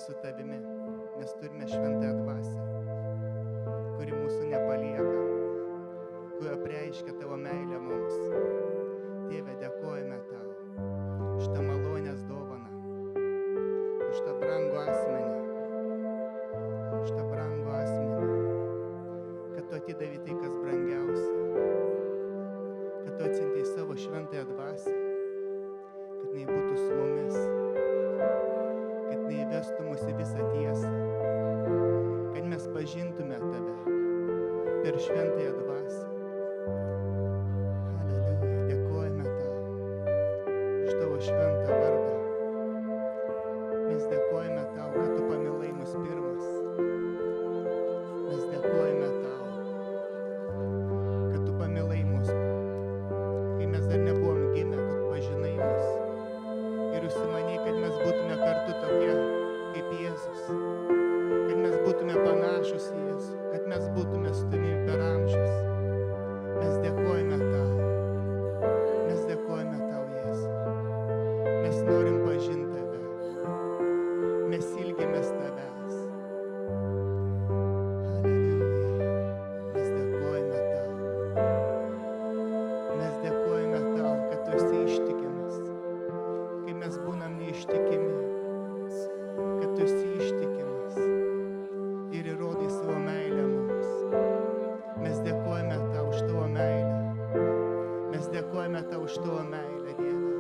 su tavimi. Mes turime šventąją dvasią, kuri mūsų nepalieka, kuri apreiškia tavo meilę mums. Dieve, dėkojame tau už tą malonės dovaną, už tą brangų asmenį, kad tu atidavai tai, kas brangiausia, kad tu atsiuntei savo šventąją dvasią, kad jinai būtų su mumis, kad jinai įvestų mus į visą tiesą, kad mes pažintume tave per šventąją dvasią. Haleliuja, dėkojame tau už tavo šventą vardą. Mes dėkojame tau, kad tu pamilai mus pirmas. Mes dėkojame tau, kad tu pamilai mus, kai mes dar nebuvom gimę, kad pažinai mus. Ir užsimanei, kad mes būtume kartu tokie kaip Jėzus, kad mes būtume panašus į Jėzų, kad mes būtume su tavimi per amžius. Mes dėkojame tau, Jėzu. Mes norim pažinti tave, mes ilgimės tavęs. Haleliuja, mes dėkojame tau, kad tu esi ištikimas. Kai mes būnam neištikimi, kad tu esi ištikimas ir įrodai savo meilę mums. Mes dėkojame tau už tavo meilę. Mes dėkojame tau už tavo meilę, Dieve.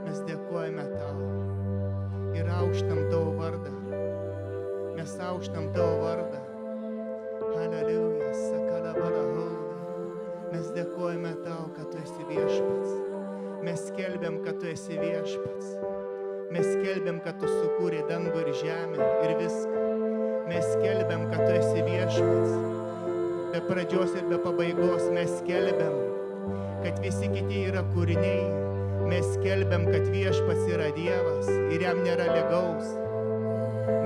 Mes dėkojame tau ir aukštam tavo vardą. Mes aukštam tavo vardą. Haleliuja, sakalabalaholi. Mes dėkojame tau, kad tu esi viešpats. Mes skelbiam, kad tu esi viešpats. Mes skelbiam, kad tu sukūrei dangų ir žemę ir viską. Mes skelbiam, kad tu esi viešpats. Be pradžios ir be pabaigos mes skelbiam, kad visi kiti yra kūriniai. Mes skelbiam, kad viešpats yra Dievas ir jam nėra lygaus.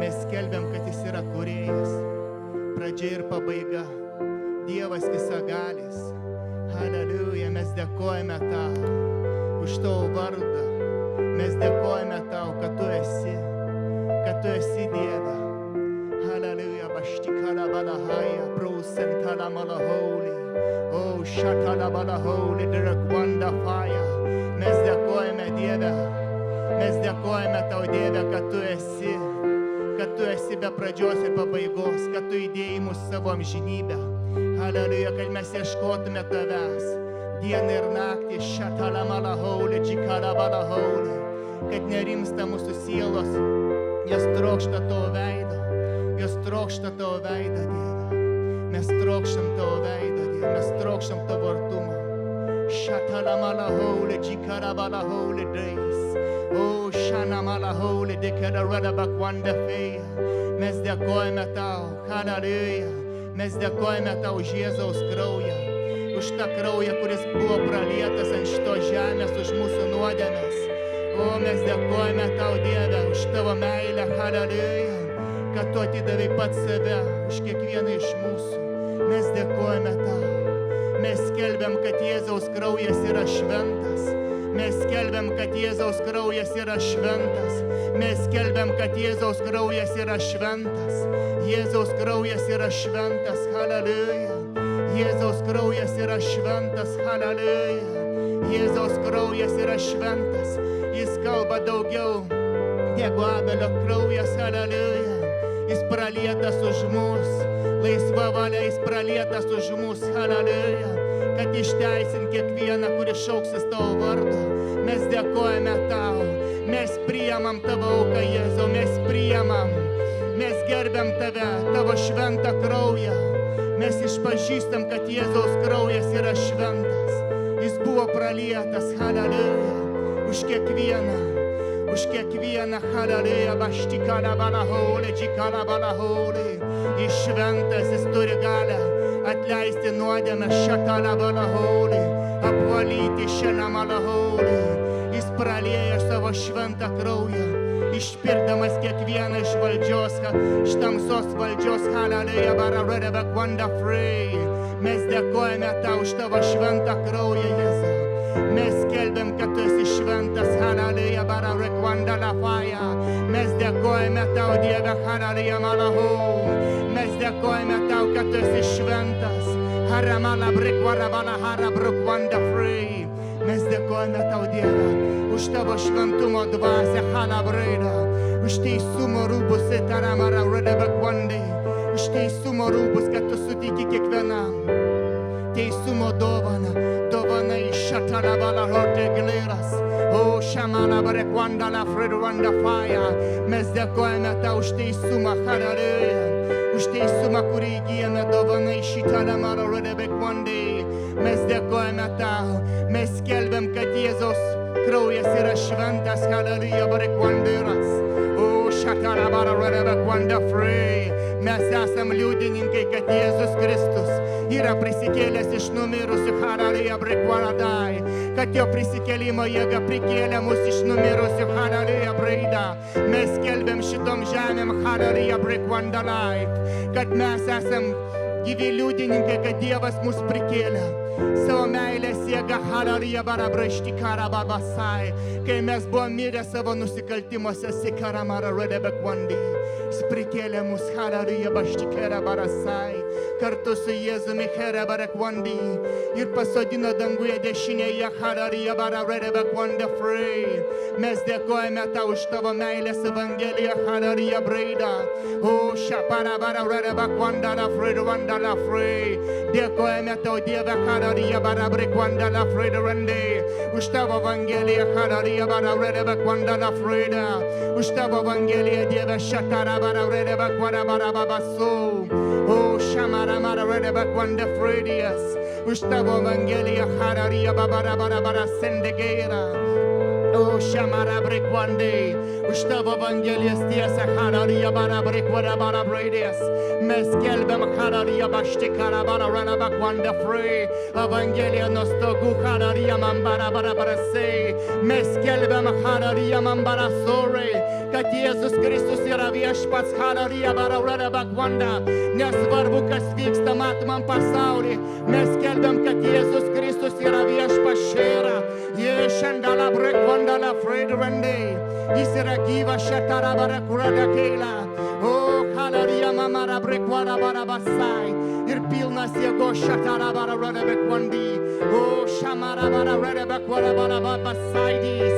Mes skelbiam, kad jis yra kūrėjas, pradžia ir pabaiga, Dievas visagalis. Haleliuja, mes dėkojame tau už tavo vardą. Mes dėkojame tau, kad tu esi Dieve. Haleliuja, baštikalabalahaya, prusenkalamalaholy. Oh, shakalabalaholy, direkvanda fire. Mes dėkojame, Dieve. Mes dėkojame tau, Dieve, kad tu esi be pradžios ir pabaigos, kad tu įdėjai mus savo amžinybę. Haleliuja, kad mes ieškotume tavęs dieną ir naktį, šatalamalaholy, džikalabalaholy, kad nerimsta mūsų sielos, jos trokšta tavo veido, Dieve. Mes trokštam tavo veido, Dieve, mes trokštam tavo artumo. Shatalamalaholy, džikalabalaholy days. Oh, shanamalaholy, dikararadabakvanda feja. Mes dėkojame tau, haleliuja. Mes dėkojame tau už Jėzaus kraują, už tą kraują, kuris buvo pralietas ant šitos žemės už mūsų nuodėmes. O mes dėkojame tau, Dieve, už tavo meilę, haleliuja, kad tu atidavai pats save už kiekvieną iš mūsų. Mes dėkojame tau. Mes skelbiam, kad Jėzaus kraujas yra šventas. Mes skelbiam, kad Jėzaus kraujas yra šventas. Mes skelbiam, kad Jėzaus kraujas yra šventas. Jėzaus kraujas yra šventas, haleliuja. Jėzaus kraujas yra šventas, haleliuja. Jėzaus kraujas yra šventas. Jis kalba daugiau negu Abelio kraujas, haleliuja. Jis pralietas už mus, laisva valia jis pralietas už mus, haleliuja. Kad išteisint kiekvieną, kuris šauksis tavo vardu. Mes dėkojame tau. Mes priimam tavo auką, Jėzau, mes priimam. Mes gerbiam tave, tavo šventą kraują. Mes išpažįstam, kad Jėzaus kraujas yra šventas. Jis buvo pralietas, haleliuja, už kiekvieną, haleliuja, baštikalabalaholi, džikalabalaholy. Jis šventas, jis turi galę atleisti nuodėmę, šakalabalaholy, apvalyti šianamalaholy. Jis praliejo savo šventą kraują, išpirkdamas kiekvieną iš valdžios, iš tamsos valdžios, haleliuja, bararadabakvanda free. Mes dėkojame tau už tavo šventą kraują, Jėzau. Mes skelbiam, kad tu esi šventas, halleluja, bararekwanda la fire. Mes dėkojame tau, Dieve, halleluja, malahu. Mes dėkojame tau, kad tu esi šventas. Haramala brikwara bala harabrukvanda free. Mes dėkojame tau, Dieve, už tavo šventumo dvasią, halabraidą, už teisumo rūbus, itaramara redebekwandai, už teisumo rūbus, kad tu suteiki kiekvienam. Teisumo dovana, dovana iš šatalabala rotegleras. O šamala brekwanda la fridwanda fire. Mes dėkojame tau už teisumą, halleluja. Už teisumą, kurį įgyjame dovana iš šitalamara redebekwandai. Mes dėkojame tau. Mes skelbiam, kad Jėzaus kraujas yra šventas, halleluja, brekwandiras. O šatalabala redebekwanda free. Mes esam liudininkai, kad Jėzus Kristus yra prisikėlęs iš numirusių, halleluja, brekwaradai. Kad jo prisikėlimo jėga prikėlė mus iš numirusių, halleluja, braidą. Mes skelbiam šitom žemėm, halleluja, brekwandalai. Kad mes esam gyvi liudininkai, kad Dievas mus prikėlė. Savo meilės jėga, halleluja, barabrašti karababasai. Kai mes buvom mirę savo nusikaltimuose, sikaramara redebekwandi. Jis prikėlė mus, halleluja, baštikera barasai. Kartu su Jėzumi, here barakwandi. Ir pasodino danguje dešinėje, halleluja, bararedebekwanda free. Mes dėkojame tau už tavo meilės evangeliją, halleluja, braidą. O šapara bararedebekwanda la fridwanda la free. Dėkojame tau, Dieve, halleluja, barabrekwanda la fridwande. Už tavo evangeliją, halleluja, bararedebekwanda la frida. Už tavo evangeliją, Dieve, šatara bararedebekwanda barababasu. O shamara bararedebekwanda fridias. Už tavo evangeliją, halleluja, babarabara sendegeira. O shamara brekwandai. Už tavo evangelijas tiesą, halleluja, barabrekwanda barabraidės. Mes skelbiam, halleluja, baštikara bararedebekwanda free. Evangelija nuo stogų, halleluja, man barabarasei. Mes skelbiam, halleluja, man barasorai. Kad Jėzus Kristus yra viešpats, halleluja, bararedebekwanda. Nesvarbu, kas vyksta matomam pasaulį. Mes skelbiam, kad Jėzus Kristus yra viešpats šėra. Ješandala brekwanda la fridwandai. Jis yra gyvas, šatara barakurada keila. O halleluja, mamara brekwada barabasai. Ir pilnas jėgos, šatara bararedebekwandi. O shamara bararedebekwada barabasaidis.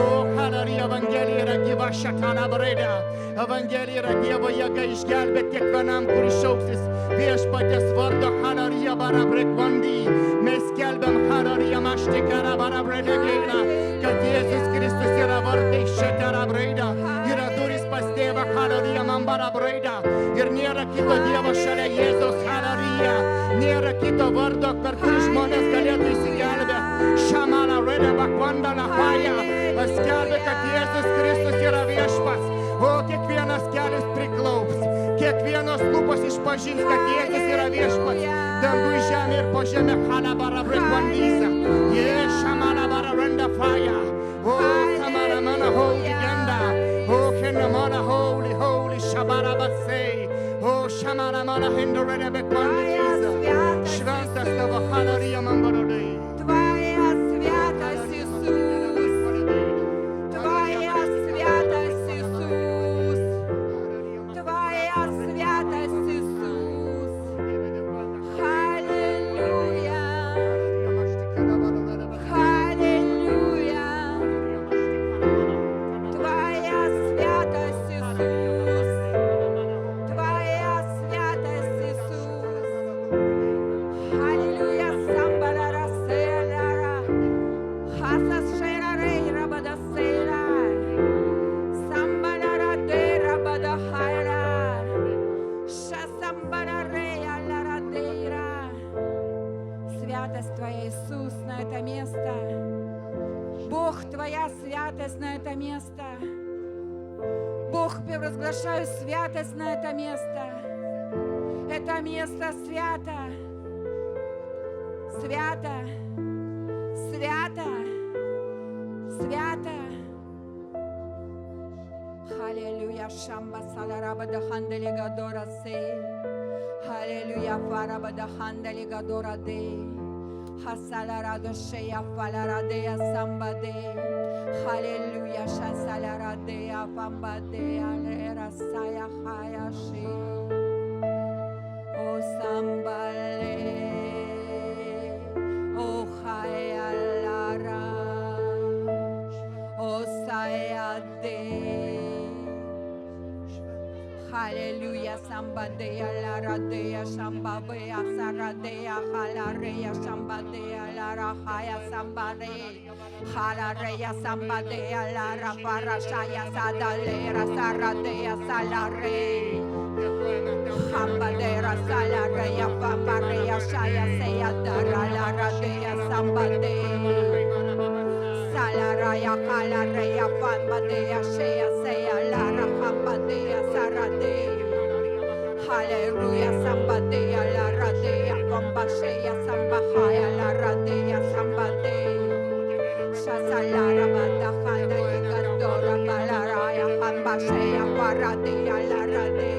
O halleluja, evangelija yra gyva, šatara bareda. Evangelija yra Dievo jėga išgelbėti kiekvienam, kuris šauksis viešpaties vardo, halleluja, barabrekwandi. Mes skelbiam, halleluja, maštikara barabredegeila. Kad Jėzus Kristus yra vartai, šatara braida. Yra duris pas tėvą, halleluja, man barabraida. Ir nėra kito Dievo šalia Jėzaus, halleluja. Nėra kito vardo, per kurį žmonės galėtų įsigelbėti. Shamala redebekwanda la fire. Paskelbė, kad Jėzus Kristus yra viešpats. O kiekvienas kelias priklaups. Kiekvienos lūpos išpažins, kad Jėzus yra viešpats. Dangų žemė ir po žemė, halabara brekwandysa. Shamala bararenda fire. O samara mana holy genda. O kenamana holy, holy shabara basei. O shamara mana hindoredebekwandisa. Šventas tavo, halleluja, man barodai. Твоя святость, Иисус. Твоя святость, Иисус. Твоя святость, Иисус. Аллилуйя. Аллилуйя. Твоя святость, Иисус. Твоя святость, Иисус. Аллилуйя. Самбарара селара. Хасас шерарейра бадасейра. Самбарара дейра бадахайра. Шасамбарарея ларадейра. Святость Твоя, Иисус, на это место. Бог, Твоя святость на это место. Бог, провозглашаю святость на это место. Это место свято. Свято. Свято. Свято. Аллилуйя. Шамба салараба дахандали гадора сей. Аллилуйя. Фараба дахандали гадора дей. Hasalaradosheya falaradea sambade. Hallelujah. Shasalaradea pambadea lerasaya hayashi. O sambale. O hayalara. O sayade. Hallelujah, Sambadea, Laradea, Shambabea, Saradea, Halarea, Shambadea, Larahaya, Sambade, Halarea, Sambadea, Lara, Parashaya, Sadalera, Saradea, Salare, Hambadera, Salarea, Pambarea, Shaya, Sayadara, Laradea, Sambade, Salaraya, Halarea, Pambadea, Shaya, Saya, Lara, Hambadea, Sarade. Hallelujah, Sambadea, Laradea, Pambashea, Sambahaya, Laradea, Sambade. Shasalara, Badahanda, Yigadora, Balaraya, Pambashea, Paradea, Larade.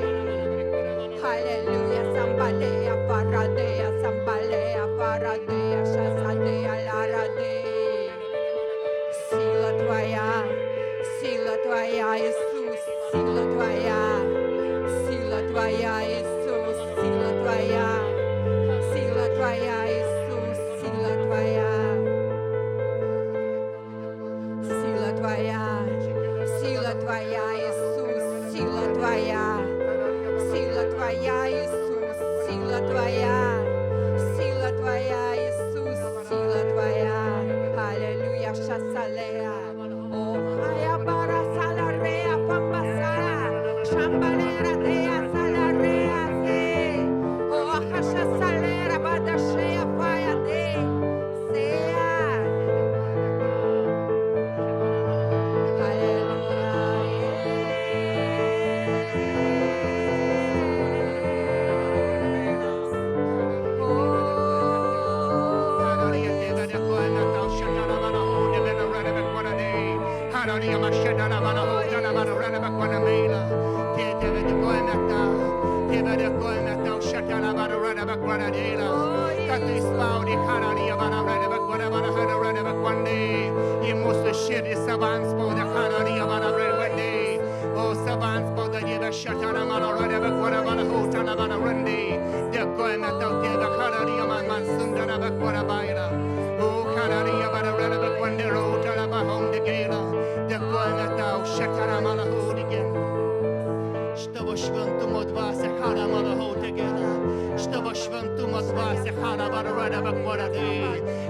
Hallelujah, Sambadea, Paradea, Sambalea, Paradea, Shasadea, Larade. Sila Твоя, Иисус, сила Твоя, Иисус, сила Твоя, Иисус, сила Твоя, сила Твоя, Иисус, сила Твоя, Иисус, сила Твоя, Иисус, сила Твоя, Аллилуйя, Шасалея. Shambalera dea salarea se, oh hasha salera badashea fire de, sea.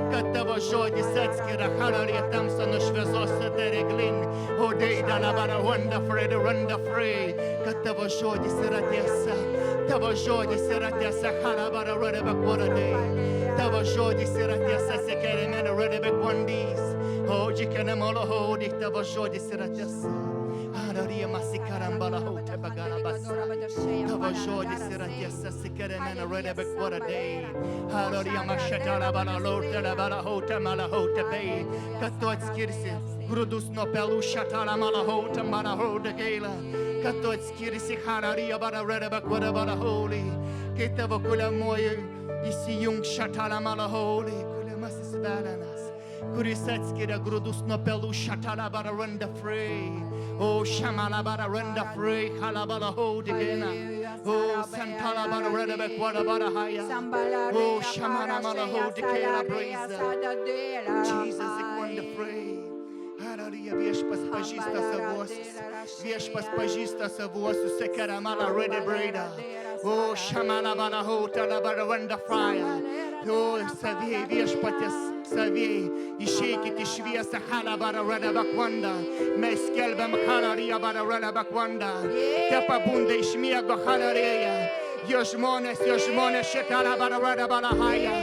Kad tavo žodis atskira hararė tamsą nuo šviesos atereglin, o deidana vara runda free, kad tavo žodis yra tiesa, tavo žodis yra tiesa, harabara rudebe kvaradai, tavo žodis yra tiesa, sekerimene rudebe kvandys, o džikene molo hodik, tavo žodis yra tiesa. Hararė masikarambala hote bagarabas. Tavo žodis yra tiesa, sekerimene rudebe kvaradai, hararė mašetara bala lortele bala hote mala hote bei, kad tu atskirsi grūdus nuo pelų šatara mala hote mala hote gaila, kad tu atskirsi hararė bala rudebe kvaradai holy, kai tavo kuliamoji įsijungs šatara mala holy, kuliamasis velenas, kuris atskiria grūdus nuo pelų šatara bala runda free. Oh, Shamala bara renda free, halabala holy gena. Oh, Santala bara renda bekwara bara haya. Oh, Shamana mala holy kela praise. Jesus ikwanda free. Hallelujah, viešpas pažįsta savuosius. Viešpas pažįsta savuosius, sekera mala renda breda. Oh, Shamala bara hota la bara renda fire. Oh, savie viešpatis. Saviai, išeikit iš šviesą, halabara rada bakwanda. Mes skelbiam halarija bara rada bakwanda. Te pabunda iš miego halarėja. Jo žmonės šitą labara rada balahaja.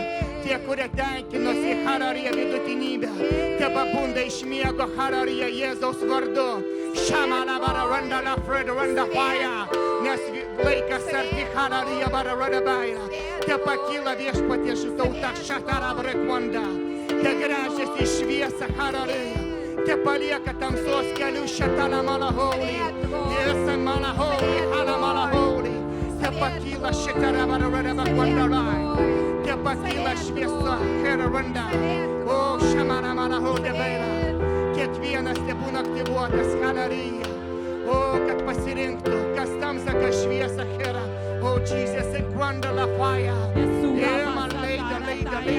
Tie, kurie tenkinosi halarija vidutinybę. Te pabunda iš miego halarija Jėzaus vardu. Šama labara randa la fred randa fire. Nes laikas arti halarija bara rada baila. Te pakyla viešpaties tauta šatara brekwanda. Te gręžiasi į šviesą hararėje, te palieka tamsos kelių šatana malahauly, Jėzai malahauly, hala malahauly, te pakyla šitara vararada bakvandarai, te tyla šviesa, Herra randa. O, šamana mana hodeveira. Kiekvienas te būna aktyvuotas, Haleluja. O, kad pasirinktų, kas tamsa, kas šviesa, Herra. O, Jesus, encuentra la fire. Ema, leida. Te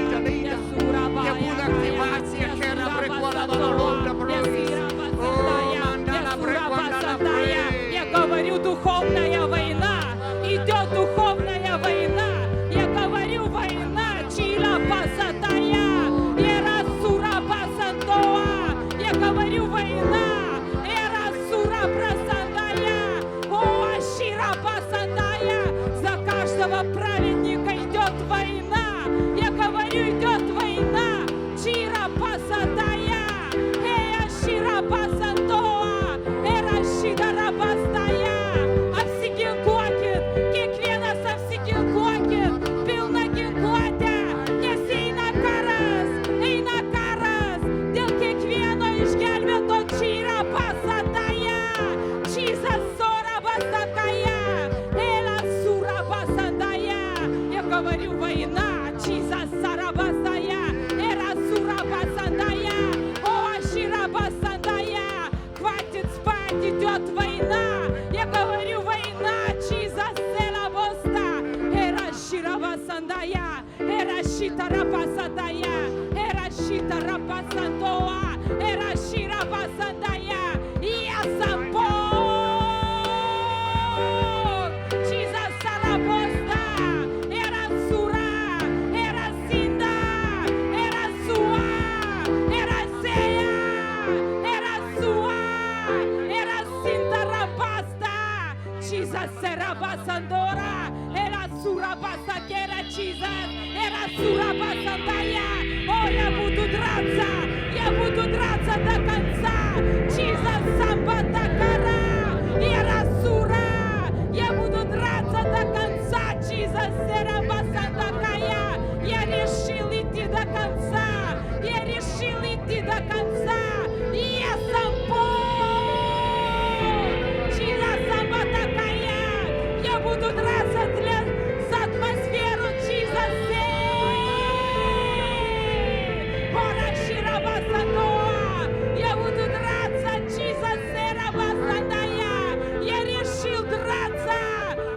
būna aktyvacija, Herra, prequala valoroda, brolis. O, mandala, prequala praise. Я говорю, духовная война. Идет духовная война. Я говорю, война. Чила пасатая. Эра сура пасантоа. Я говорю, война. Эра сура прасантая. О, ашира пасантая. За каждого праведника идет война. Я говорю, идет война. Чира пасатая. Ашира пасантоа. Эра шидара пастая. Я буду драться до конца. Чиза самбатакара. Ирасура. Я буду драться до конца. Чиза серабасандакая. Я решил идти до конца. Я решил идти до конца. Я сампо. Чиза самбатакая. Я буду драться за атмосферу. Чиза я буду драться, Чиза Серабасандая. Я решил драться.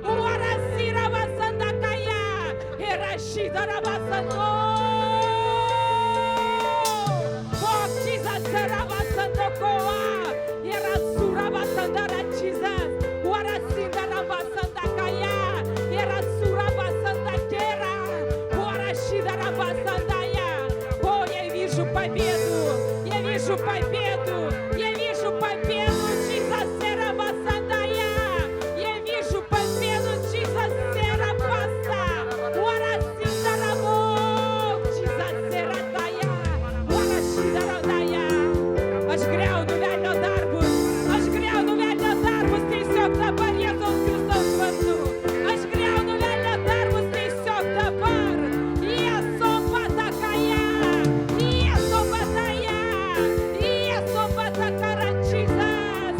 Уарасирабасандакая. Ирашидарабасандо. Бог Чиза Серабасандокоа. Ирасурабасандара Чиза. Уарасидарабасандакая. Ирасурабасандакера. Уарашидарабасандая. О, я вижу победу. Я вижу победу. Я вижу победу. Чиза Серабасандая. Я вижу победу. Чиза Серабаса. Уарасидарамо. Чиза Серадая. Уарашидарадая. Aš griaunu velnio darbus. Aš griaunu velnio darbus. Tiesiog dabar Jėzaus Kristaus vardu. Aš griaunu velnio darbus. Tiesiog dabar. Jėzau patakaya. Jėzau pataya. Jėzau patakara Čizas.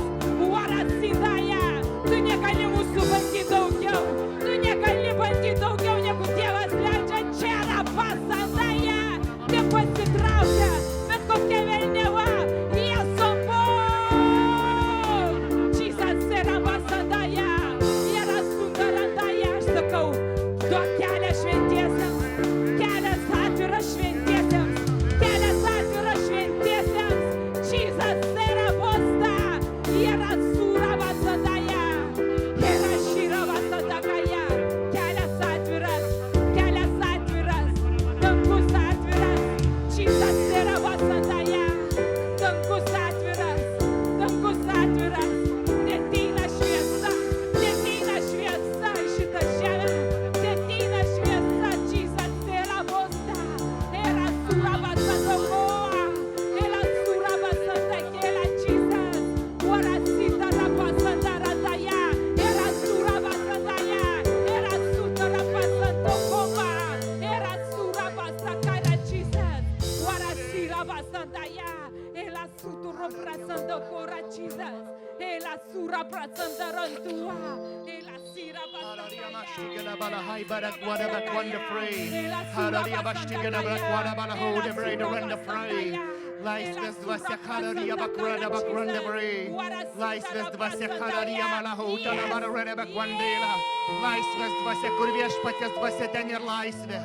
Uarasindaya. Tu negali mūsų bandyti daugiau. Tu negali bandyti daugiau, negu Dievas leidžia. Čia yra pasandaya. Te pasitraukia. Bet kokia velneva. Jėzau Čizas yra pasandaya. Yra sundarandaya. Aš sakau, duok kelią šventiesiems. Kelias atviras šventiesiems. Kelias atviras šventiesiems. Čizas yra posta. Yra surabasandaya. Yra širabasandakaya. Kelias atviras. Kelias atviras. Dangus atviras. Čizas yra pasandaya. Dangus atviras. Dangus atviras. Ateina šviesa. Ateina šviesa į šitą žemę. Ateina šviesa. Čizas yra posta. Yra surabasandokoa. Yra surabasandakela Čizas. Uarasita rapasandaradaya. Yra surabasandaya. Yra sutarapasandokoma. Era surabasakara Čizas. Uarasirabasandaya. Ela suturoprasandokora Čizas. Ela suraprasandarandua. Ela sirabasandaya. Bala hai barak wada bak wanda free. Hallelujah bashtigala barak wada bala hold the braid runda free. Laisvės dvasia hallelujah bak wada bak runda free. Laisvės dvasia hallelujah mala hold la bara runda bak wandela. Laisvės dvasia kur viešpaties dvasia ten ir laisvė.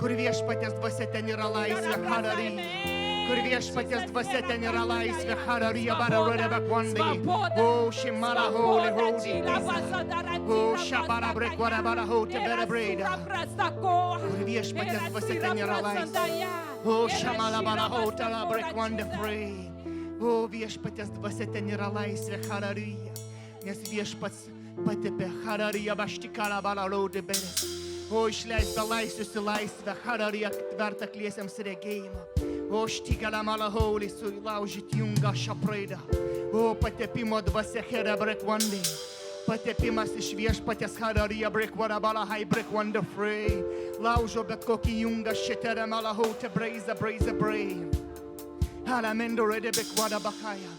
Kur viešpaties dvasia ten yra laisvė hallelujah. Kur viešpaties dvasia ten yra laisvė hallelujah bara runda bak wandela. Oh shimala holy holy. Oh shabara brek wada bala hold the better braid. Kur viešpaties dvasia ten yra laisvė. Oh, Shamala Barahota la break one the free. Oh, viešpaties dvasia ten yra laisvė, hallelujah. Nes viešpats patepė, hallelujah, baštikala balaraude beres. O, išleista laisvės į laisvę, hallelujah, verta kliesiams regėjimą. O, štikala malaholį sulaužyti jungą šią praidą. O, patepimo dvasia, hera break one day. Patepimas iš viešpaties hallelujah, break one abala high, break one the free. Laužo bet kokį jungą šitą malahautę braizą, braizą, braizą. Halamendo rede bekwada bakaja.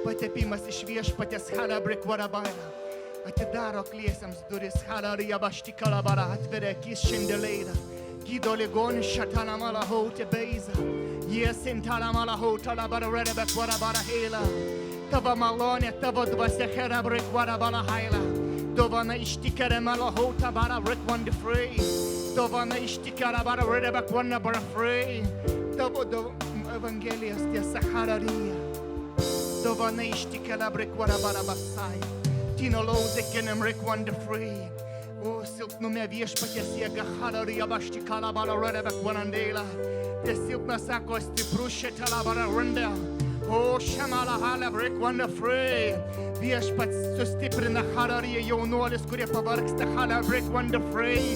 Patepimas iš viešpaties hala brekwada baila. Atidaro kliesiams duris, hallelujah, baštikala bara, atveria akis šiandėleida. Gydo ligonį šatana malahautę beizą. Jie sintala malahautą la bara rede bekwada bara heila. Tavo malonė, tavo dvasia hera brekwada bara haila. Dovana ištikere malahautą bara brekwanda free. Dovana ištikere bara rede bekwada bara free. Tavo Evangelijos tiesa hallelujah. Dovana ištikele brekwada bara basai. Tino lauze kenem rekwanda free. O silpnume viešpaties jėga hallelujah, baštikala bara rede bekwanandėlą. Te silpnas sako stiprus šitala bara runda. O šamala hala brekwanda free. Viešpats sustiprina hallelujah jaunuolis, kurie pavargsta hala brekwanda free.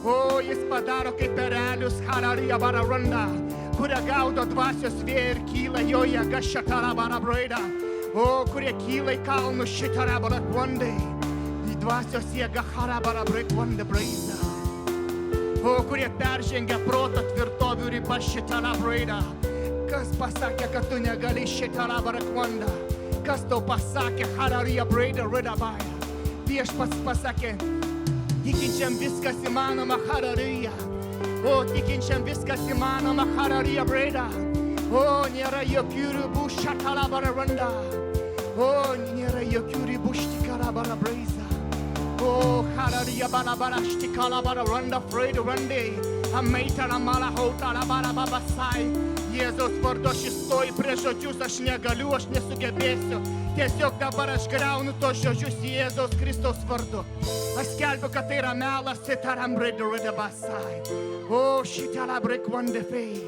O jis padaro kaip erelius hallelujah bara runda. Kurie gaudo dvasios vėją ir kyla jo jėga šitala bara braida. O kurie kyla į kalnus šitala bara kvandai. Į dvasios jėga harabara brekwanda braida. O kurie peržengia proto tvirtovių ribas šitala braida. Kas pasakė, kad tu negali šitala bara kvanda? Kas tau pasakė hallelujah braida ridabaja? Viešpats pasakė, tikinčiam viskas įmanoma hallelujah. O tikinčiam viskas įmanoma hallelujah braida. O nėra jokių ribų šitala bara randa. O nėra jokių ribų štikala bara braida. O hallelujah bara bara štikala bara randa fraidu randai. Ameita la mala hauta la bara babasai. Jėzaus vardu aš įstoju prieš žodžius, aš negaliu, aš nesugebėsiu. Tiesiog dabar aš griaunu tos žodžius Jėzaus Kristaus vardu. Aš skelbiu, kad tai yra melas, sitaram braidu redabasai. O šitala brekwanda fei.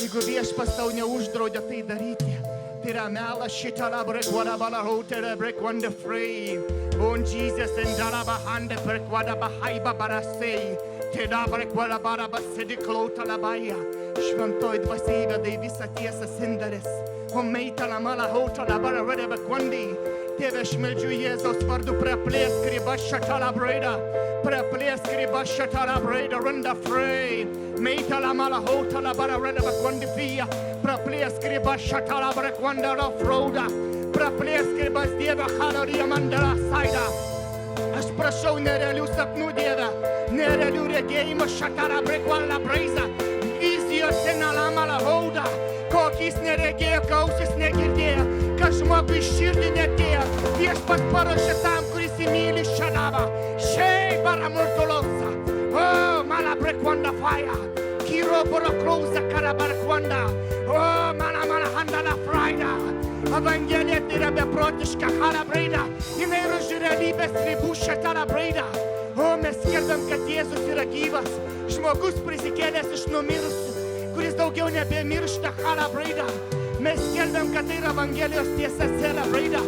Jeigu viešpas tau neuždraudė tai daryti, tai yra melas, šitala brekwada bala hauta brekwanda frei. O Jesus endala bahanda brekwada bahaiba barasei. Teda brekwada bara basidi klauta labaya. Šventoji dvasia įveda į visą tiesą sindaris. O meita la mala hauta la bara rede bekwandi. Tėve, aš meldžiu Jėzaus vardu, praplėsk ribas šitala braida. Praplėsk ribas šitala braida, runda frei. Meita la mala hauta la bara rede bekwandi fia. Praplėsk ribas šitala brekwanda la frauda. Praplėsk ribas Dieve, hallelujah mandala saida. Aš prašau nerealių sapnų Dieve, nerealių regėjimų šitala brekwanda braiza. Vizijos senala mala hauda. Kokis neregėjo, kausis negirdėjo, kad žmogui širdį netėjo. Viešpats paruošė tam, kuris įmyli šadavą. Šei bara murtulosa. O, mala brekwanda fire. Kiro boro klauza kara brekwanda. O, mala handa la fraida. Evangelija tai yra beprotiška hala braida. Jinai yra už realybės ribų šitala braida. O, mes skelbiam, kad Jėzus yra gyvas. Žmogus prisikėlęs iš numirusių, kuris daugiau nebemiršta hala braida. Mes skelbiam, kad tai yra Evangelijos tiesa sela braida.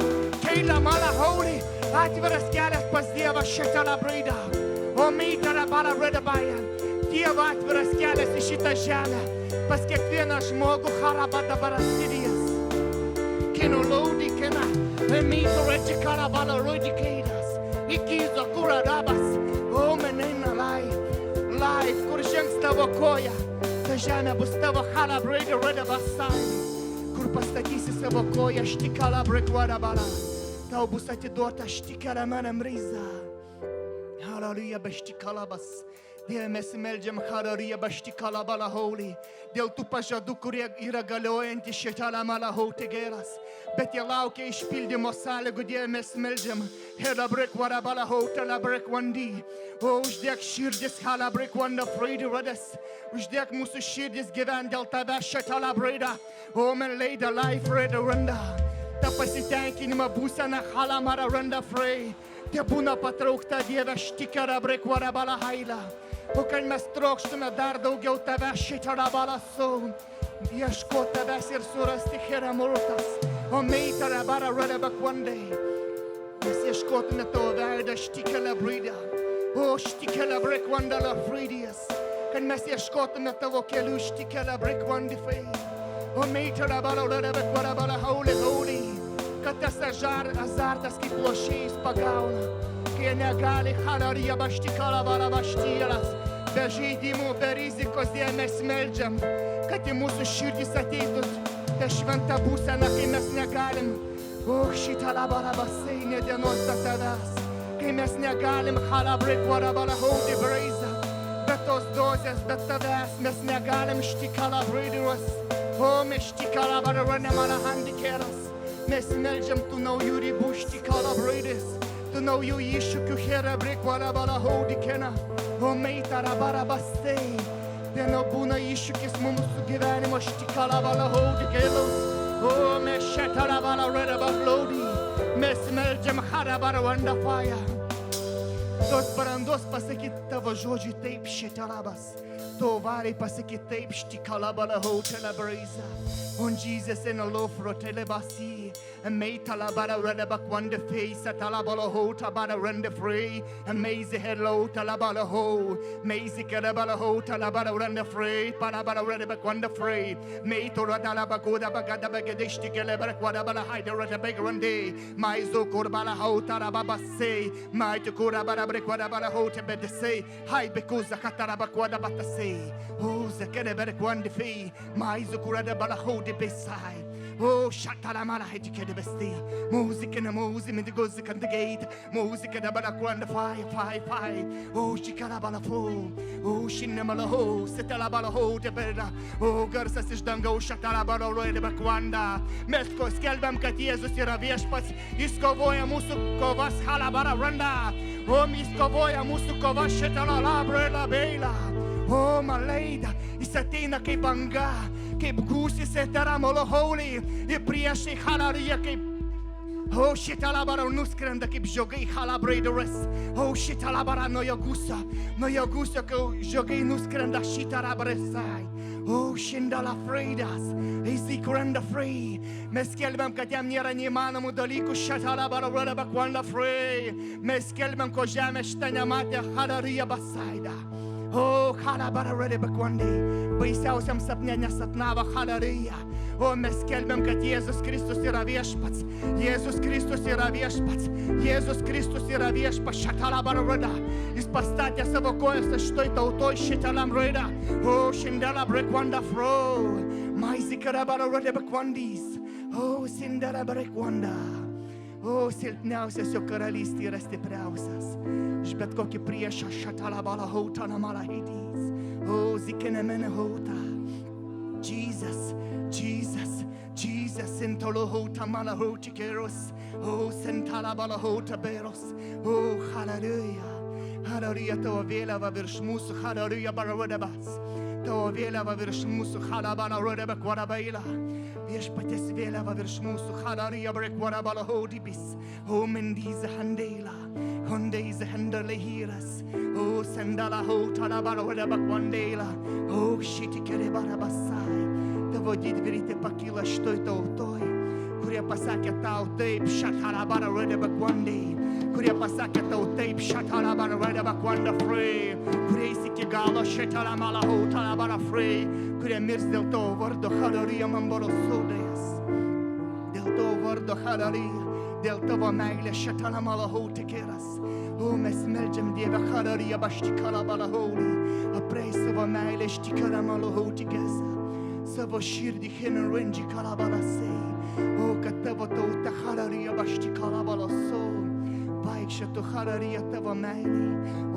Keila mala holy, atviras kelias pas Dievą šitala braida. O meita la bala redabaja. Dievo atviras kelias į šitą žemę. Pas kiekvieną žmogų haraba dabar asidijas. Kino laudi kina, meito retikala bala rodikeidas. Ikizo kura rabas, o menina life, kur žengs tavo koja. Ta žemė bus tavo hala braida redabasai. Kur pastatysi savo koją, štikala brekwada bala. Tau bus atiduota štikala manam reiza. haleluja, bašti kalabas. Dieve, mes meldžiam, haleluja, bašti kalabala holy. Dėl tų pažadų, kurie yra galiojantys šitą malahauti geras. Bet jie laukia išpildymo sąlygų, Dieve, mes meldžiam. Helabrik warabala hauta labrik wandy. O, uždėk širdis, halabrik wanda freidi radas. Uždėk mūsų širdis gyvent dėl tave šitą labraidą. O, men leida life reda randa. Ta pasitenkinimą būseną halamara randa frei. Te būna patraukta Dieve štika labrik warabala haila. O, kad mes trokštume dar daugiau tave šitą labalą su. Ieško tavęs ir surasti heramurtas. O, meita labara rada bakwandai. Mes ieškotume tavo veidą štika labraidą. O, štika labrik wanda la freidijas. Kad mes ieškotume tavo kelių štika labrik wandi fei. O, meita labara rada bakwanda holy, holy. Kad tas azartas kaip lošėjais pagauna. Kai negali halarija baštika labara baštielas. Be žaidimų, be rizikos, Dieve, mes meldžiam, kad į mūsų širdis ateitų ta šventa būsena, kai mes negalim. O, šitą labara baseinė dienos be tavęs. Kai mes negalim halabrik warabala haudi braizą. Be tos dozės, be tavęs mes negalim štika labraidiros. O, mes štika labara ranamala handikeras. Mes meldžiam tų naujų ribų štika labraidis. Tų naujų iššūkių herabrik warabala haudi kena. O, meita rabara basei. Vieno būna iššūkis mūsų gyvenimo štika labala haudi gelos. O, mes šitą labala radaba glaudi. Mes meldžiam harabara wanda fire. Tos barandos pasakyt tavo žodžiui taip šitą labas. To variai pasakyt taip štika labala haudi labraiza. On Jesus in a low for telebasi. And may talabara redabak wonder face at talabala ho tabara render free. And mazy hello talabala ho. Mazy carabala ho talabara render free. Palabara redabak wonder free. May to radalabagoda bagada bagadishti gelebrak wadabala hide redabag rende. My zokurbala ho tarababa say. My to kurabara brick wadabala ho tabed say. Hi because the katarabak wadabata say. Oh, the kereberk wonder fee. My zokuradabala ho de beside. Oh, shatalamala hejikede besti. Music and a music in the gozik and the gate. Music and a balakwanda fire. Oh, shikarabala fo. Oh, shinamala ho. Setalabala ho de berda. Oh, garsas išdangaus šatalabala roide bakwanda. Mes ko skelbiam, kad Jėzus yra viešpats. Jis kovoja mūsų kovas halabara randa. O, jis kovoja mūsų kovas šitala labra ir labeila. O, maleida, jis ateina kaip banga. Kaip gūsis eteramolo holy, ir priešai halarija kaip. O, šitą labarą nuskrenda kaip žiogai halabraidoras. O, šitą labarą nuo jo gūsio, kai žiogai nuskrenda šitą labarėsai. O, šindala freidas, jisai krenda frei. Mes skelbiam, kad jam nėra neįmanomų dalykų, šitą labarą radaba kvanda frei. Mes skelbiam, ko žemė šitą nematė halarija basaida. O, halabara radaba kvandai. Baisiausiam sapne nesapnavo halarija. O, mes skelbiam, kad Jėzus Kristus yra viešpats. Jėzus Kristus yra viešpats. Jėzus Kristus yra viešpats. Šatalabara rada. Jis pastatė savo kojas šitoj tautoj šitalam rada. O, šindala brekwanda fro. Maizikarabara rada bekwandys. O, sindala brekwanda. O, silpniausias jo karalystė yra stipriausias. Iš bet kokį priešą šatalabala hauta namala heidys. O, zikenemene hauta. Jesus, sentolo hota mala hoti keros. O, sentala bala hota beros. O, haleluja, tavo vėliava virš mūsų, haleluja, baravadabas. Tavo vėliava virš mūsų, halabala rodaba kvarabaila. Viešpatės vėliava virš mūsų, haleluja, brekvarabala hodibis. O, mendyza handela, hondeiza hendale hiras. O, sendala hota la baravadaba kvandela. O, šitikere barabasai. Tavo didvyriai te pakyla šitoj tautoj, kurie pasakė tau taip, šatalabara radaba kvandai, kurie pasakė tau taip, šatalabara radaba kvanda frei, kurie iki galo šitalamala hautalabara frei, kurie mirs dėl tavo vardo halarija mambaro sodėjas, dėl tavo vardo halarija, dėl tavo meilė šitalamala hautikeras. O, mes meldžiam Dieve halarija baštikalabala hauli, aprei savo meilę štikalamala hautikesa. Savo širdį hinrindži kalabalasai. O, kad tavo tauta halarija bašti kalabalaso. vaikščiotų hararija tavo meilį.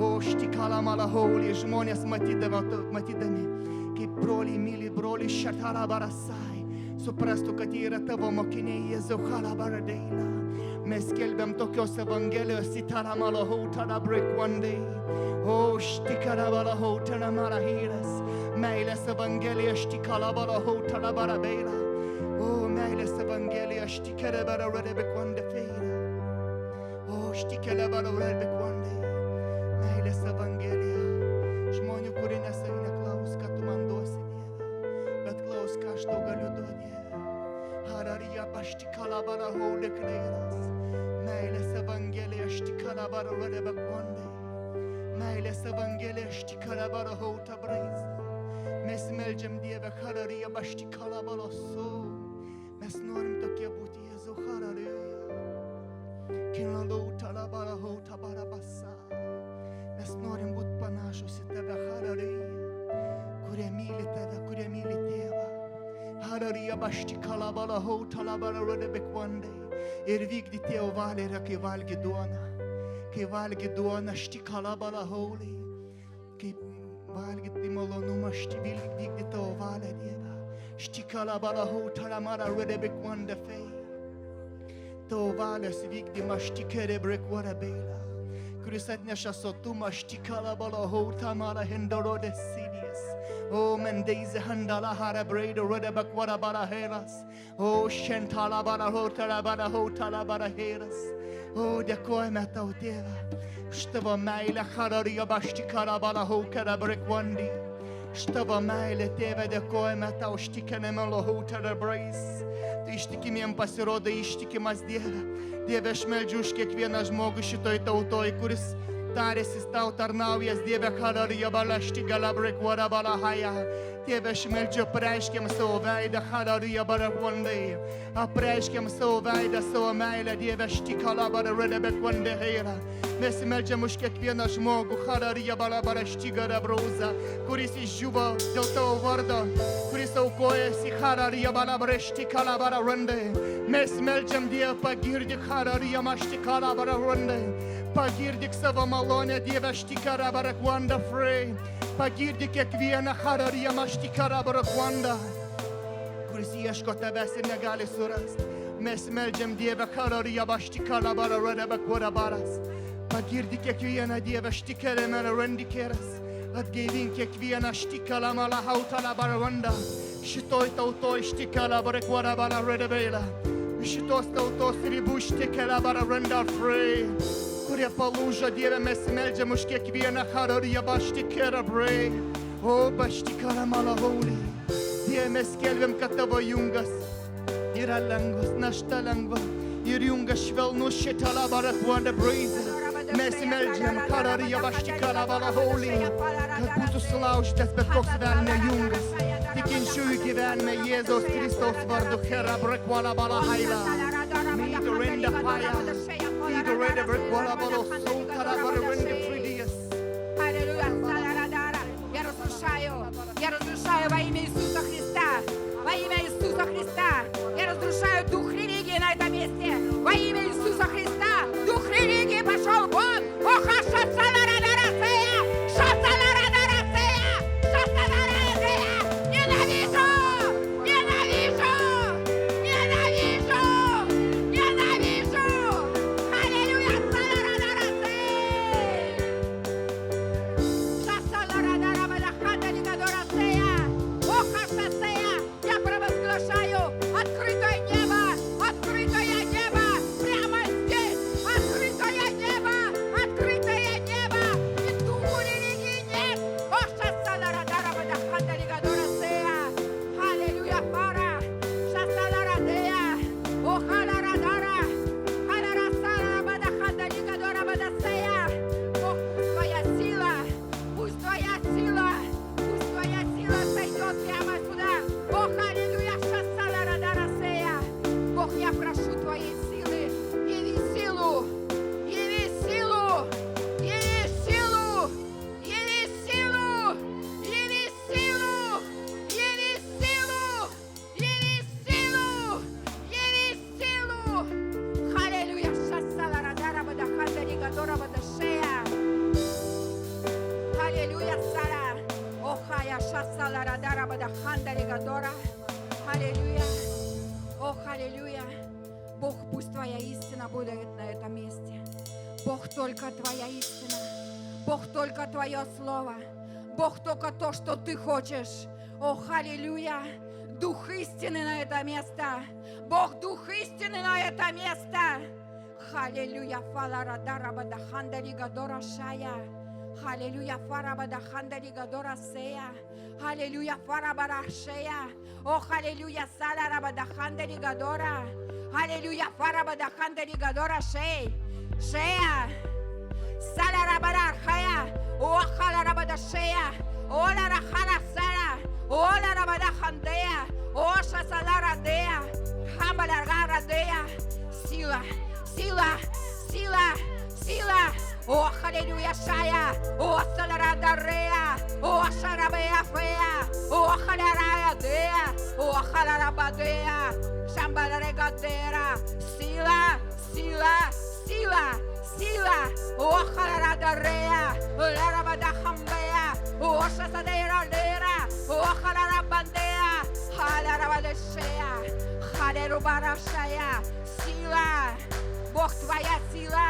O štikalama laholį žmonės matydami, kaip broliai myli broliai šatarabarasai, suprastų, kad jie yra tavo mokiniai, Jėzau, halabaradeila. Mes skelbiam tokios evangelijos į taramalaho tarabrikwandai. O štikarabalaho taramarahiras. Meilės evangelija štikalabalaho tarabarabeila. O meilės evangelija štikarabarabarabekwandafeira. O štikarabarabarabekwandai. Meilės evangelija. Žmonių, kurie nesaina klaus, kad tu man duosi, Dieve, bet klaus, ką aš tau galiu duoti. Hararija paštikalabara holikleiras. Meilės evangelija štikalabara rebekwandai. Meilės evangelija štikalabara hautabrais. Mes meldžiam Dievę, hararija paštikalabara su. Mes norim tokie būti, Jėzau, hararija. Kinalau talabara hautabara basa. Mes norim būti panašus į tave, hararija, kurie myli tave, kurie myli Tėvą. Hararija baštikalabara hautalabara rebekwandai. Ir vykdyti Tėvo valią yra, kai valgy duoną. Kai valgy duoną, štikalabara haulai. Kai valgyti malonumą, vykdyti tavo valią, Dieve. Štikalabara hautalamara rebekwandafei. Tavo valios vykdymą štikerebrekwarabeila, kuris atneša sotumą, štikalabara hautamara hendorodės sidijas. O mendeize handala hara breido redebakwara bara heras. O šentala bara hotala bara heras. O dėkojame tau, Tėve, už tavo meilę, hararija baštikara bara haukara brekwandi. Už tavo meilę, Tėve, dėkojame tau, štikenėme lohutara brais. Tai ištikimiem pasirodo ištikimas, Dieve. Dieve, aš meldžiu už kiekvieną žmogų šitoj tautoj, kuris tarėsis tau tarnaujas, Dieve, hararija balašti galabrekwara balahaya. Tėve, aš meldžiu, apreiškiam savo veidą, hararija barakwandai. Apreiškiam savo veidą, savo meilę, Dieve, štikalabara redebekwandai. Mes meldžiam už kiekvieną žmogų, hararija balabarašti garabrauza, kuris išžuvo dėl tavo vardo, kuris aukojasi, hararija balabarašti kalabara randai. Mes meldžiam, Dieve, pagirdik, hararija mašti kalabara randai. Pagirdik savo malonę, Dieve, štikarabarakwanda frei. Pagirdik kiekvieną hararija maštikarabarakwandą, kuris ieško tavęs ir negali surasti. Mes meldžiam, Dieve, hararija maštikarabara redebakwarabaras. Pagirdik kiekvieną, Dieve, štikeремera rendikeras. Atgaivink kiekvieną štikalamala hautalabaravanda. Šitoj tautoj štikalabarakwarabarą redebeila. Šitos tautos ribų štikalabarakwanda frei. Kurie palūžo, Dieve, mes meldžiam už kiekvieną hararija baštikera brei. O baštikara malaholį. Dieve, mes skelbiam, kad tavo jungas yra lengvas, našta lengva. Ir jungas švelnus šitalabarakwanda breizė. Mes meldžiam, hararija baštikara malaholį, kad būtų sulaužytas bet koks velnio jungas. Tikinčiųjų gyvenime Jėzaus Kristaus vardu herabrakwala balahaila. Myto renda paya. Я разрушаю во имя Иисуса Христа. Во имя Иисуса Христа. Я разрушаю дух религии на этом месте. Во имя Иисуса Христа. Дух религии пошел вон. Ненавижу! Ненавижу! Ненавижу! Ненавижу! Аллилуйя! Аллилуйя. Ох, аллилуйя. Бог, пусть Твоя истина будет на этом месте. Бог, только Твоя истина. Бог, только Твое Слово. Бог, только то, что Ты хочешь. Ох, аллилуйя. Дух истины на это место. Бог, Дух истины на это место. Аллилуйя. Фаларадарабадахандаригадора шая. Аллилуйя. Фарабадахандаригадора сея. Аллилуйя. Фарабарашея. Ох, аллилуйя. Саларабадахандаригадора. Аллилуйя. Фарабадахандаригадора шей. Шея. Саларабарахая. Ох, аларабадашея. Ола рахара сара. Ола рабадахандея. Оша саларадея. Хамбалягарадея. Сила. Сила, сила, сила. О, аллилуйя, шая. О, саларадарея. О, шарабея фея. О, халярая дея. О, халарабадея. Шамбаларегадера. Сила, сила, сила, сила. О, халарадарея. Ларабадахамбея. О, шасадерадера. О, халарабандея. Халарабадешея. Халерубарашая. Сила. Бог, Твоя сила.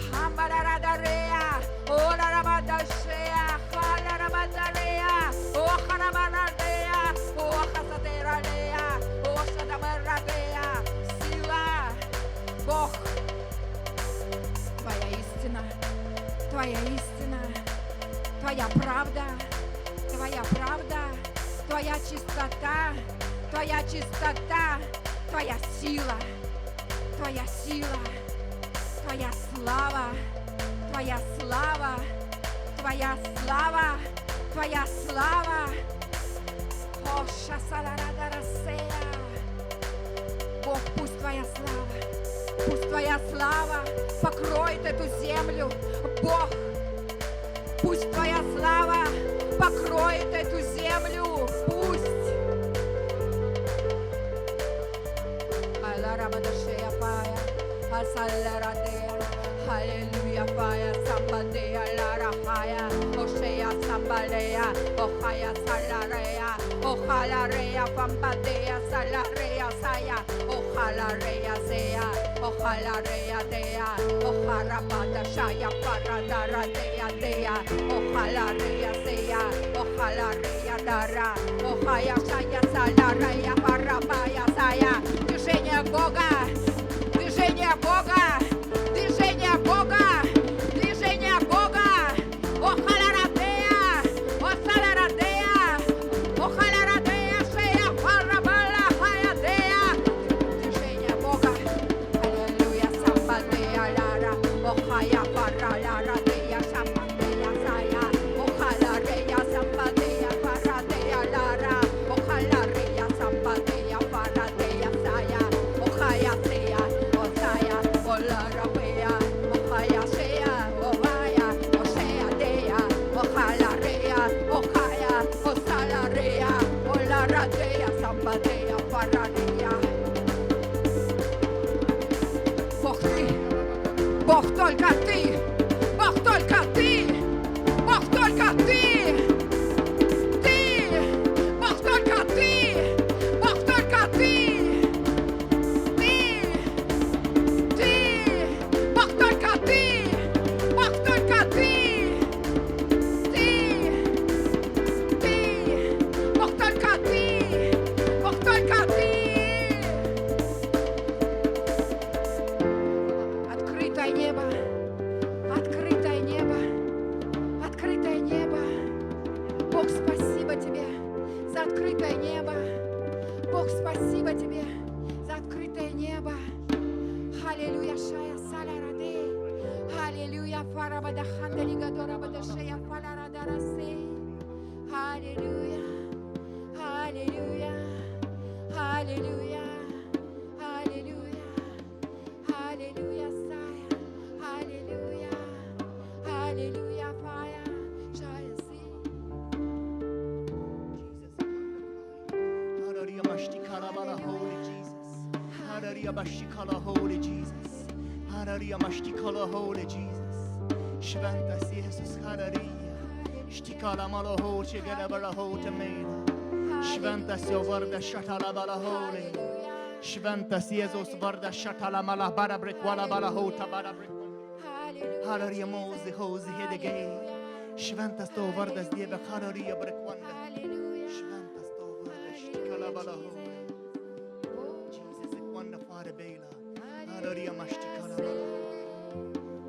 Хамбарадарея. Оларабадашея. Халарабадарея. Охарабарадея. Охасадерадея. Ошадамарадея. Сила. Бог. Твоя истина. Твоя истина. Твоя правда. Твоя правда. Твоя чистота. Твоя чистота. Твоя сила. Твоя сила, Твоя слава, Твоя слава, Твоя слава, Твоя слава. О, шасаларадарасея. Бог, пусть Твоя слава, пусть Твоя слава покроет эту землю. Бог, пусть Твоя слава покроет эту землю. Пусть. Аларабадашея пая, асаларадея, аллилуйя пая, самбадея, ларахая, ошея самбалея, охая саларея, охаларея, памбадея, саларея сая, охаларея сея, охаларея дея, охарабадашая, парадарадея дея, охаларея сея, охаларея дара, охая шая саларея, парабая сая. Движение Бога, движение Бога, движение Бога, движение Бога. О, халарадея, о, саларадея, о, халарадея, шея, парабала, хаядея. Движение Бога. Аллилуйя, самбадея, лара, о, хая, параларадея, самбадея, сая, о, халарея, самбадея, парадея, лара, о, халарея, самбадея, парадея, сая. Охая sea, Osaya, Olarabea, Ohaya sea, Ohaya, Osea dea, Ojalarea, Ohaya, Osalarea, Olaradea, Sambadea, Paradea. Бог ты, Бог только ты, Бог только ты, Бог только ты. Бог только ты, Бог только ты. Бог только ты, Бог только ты, Бог только ты, Бог только ты. Открытое небо, открытое небо, открытое небо. Бог, спасибо Тебе за открытое небо. Бог, спасибо Тебе за открытое небо. Аллилуйя, шая, салараде. Аллилуйя, фарабадахандаригадора бадашея, фаларадарасе. Аллилуйя, аллилуйя, аллилуйя, аллилуйя, аллилуйя, сая, аллилуйя, аллилуйя, фая, шая, си. Hallelujah, Mashtikalabala, holy Jesus. Hallelujah, Mashtikala, holy Jesus. Hallelujah, Mashtikala, holy Jesus. Shvantas Jesus, hallelujah. Shtikala malo ho, chigala bala ho tamela. Šventas jo vardas šatala bala holy. Šventas Jėzaus vardas šatala mala bara brekvala bala hauta bara brekvala. Halleluja Mose hosi hedegei. Šventas tavo vardas Dieve, halleluja brekvanda. Šventas tavo vardas štikala bala holy. Jesus ekvanda fare beila. Halleluja maštikala bala holy.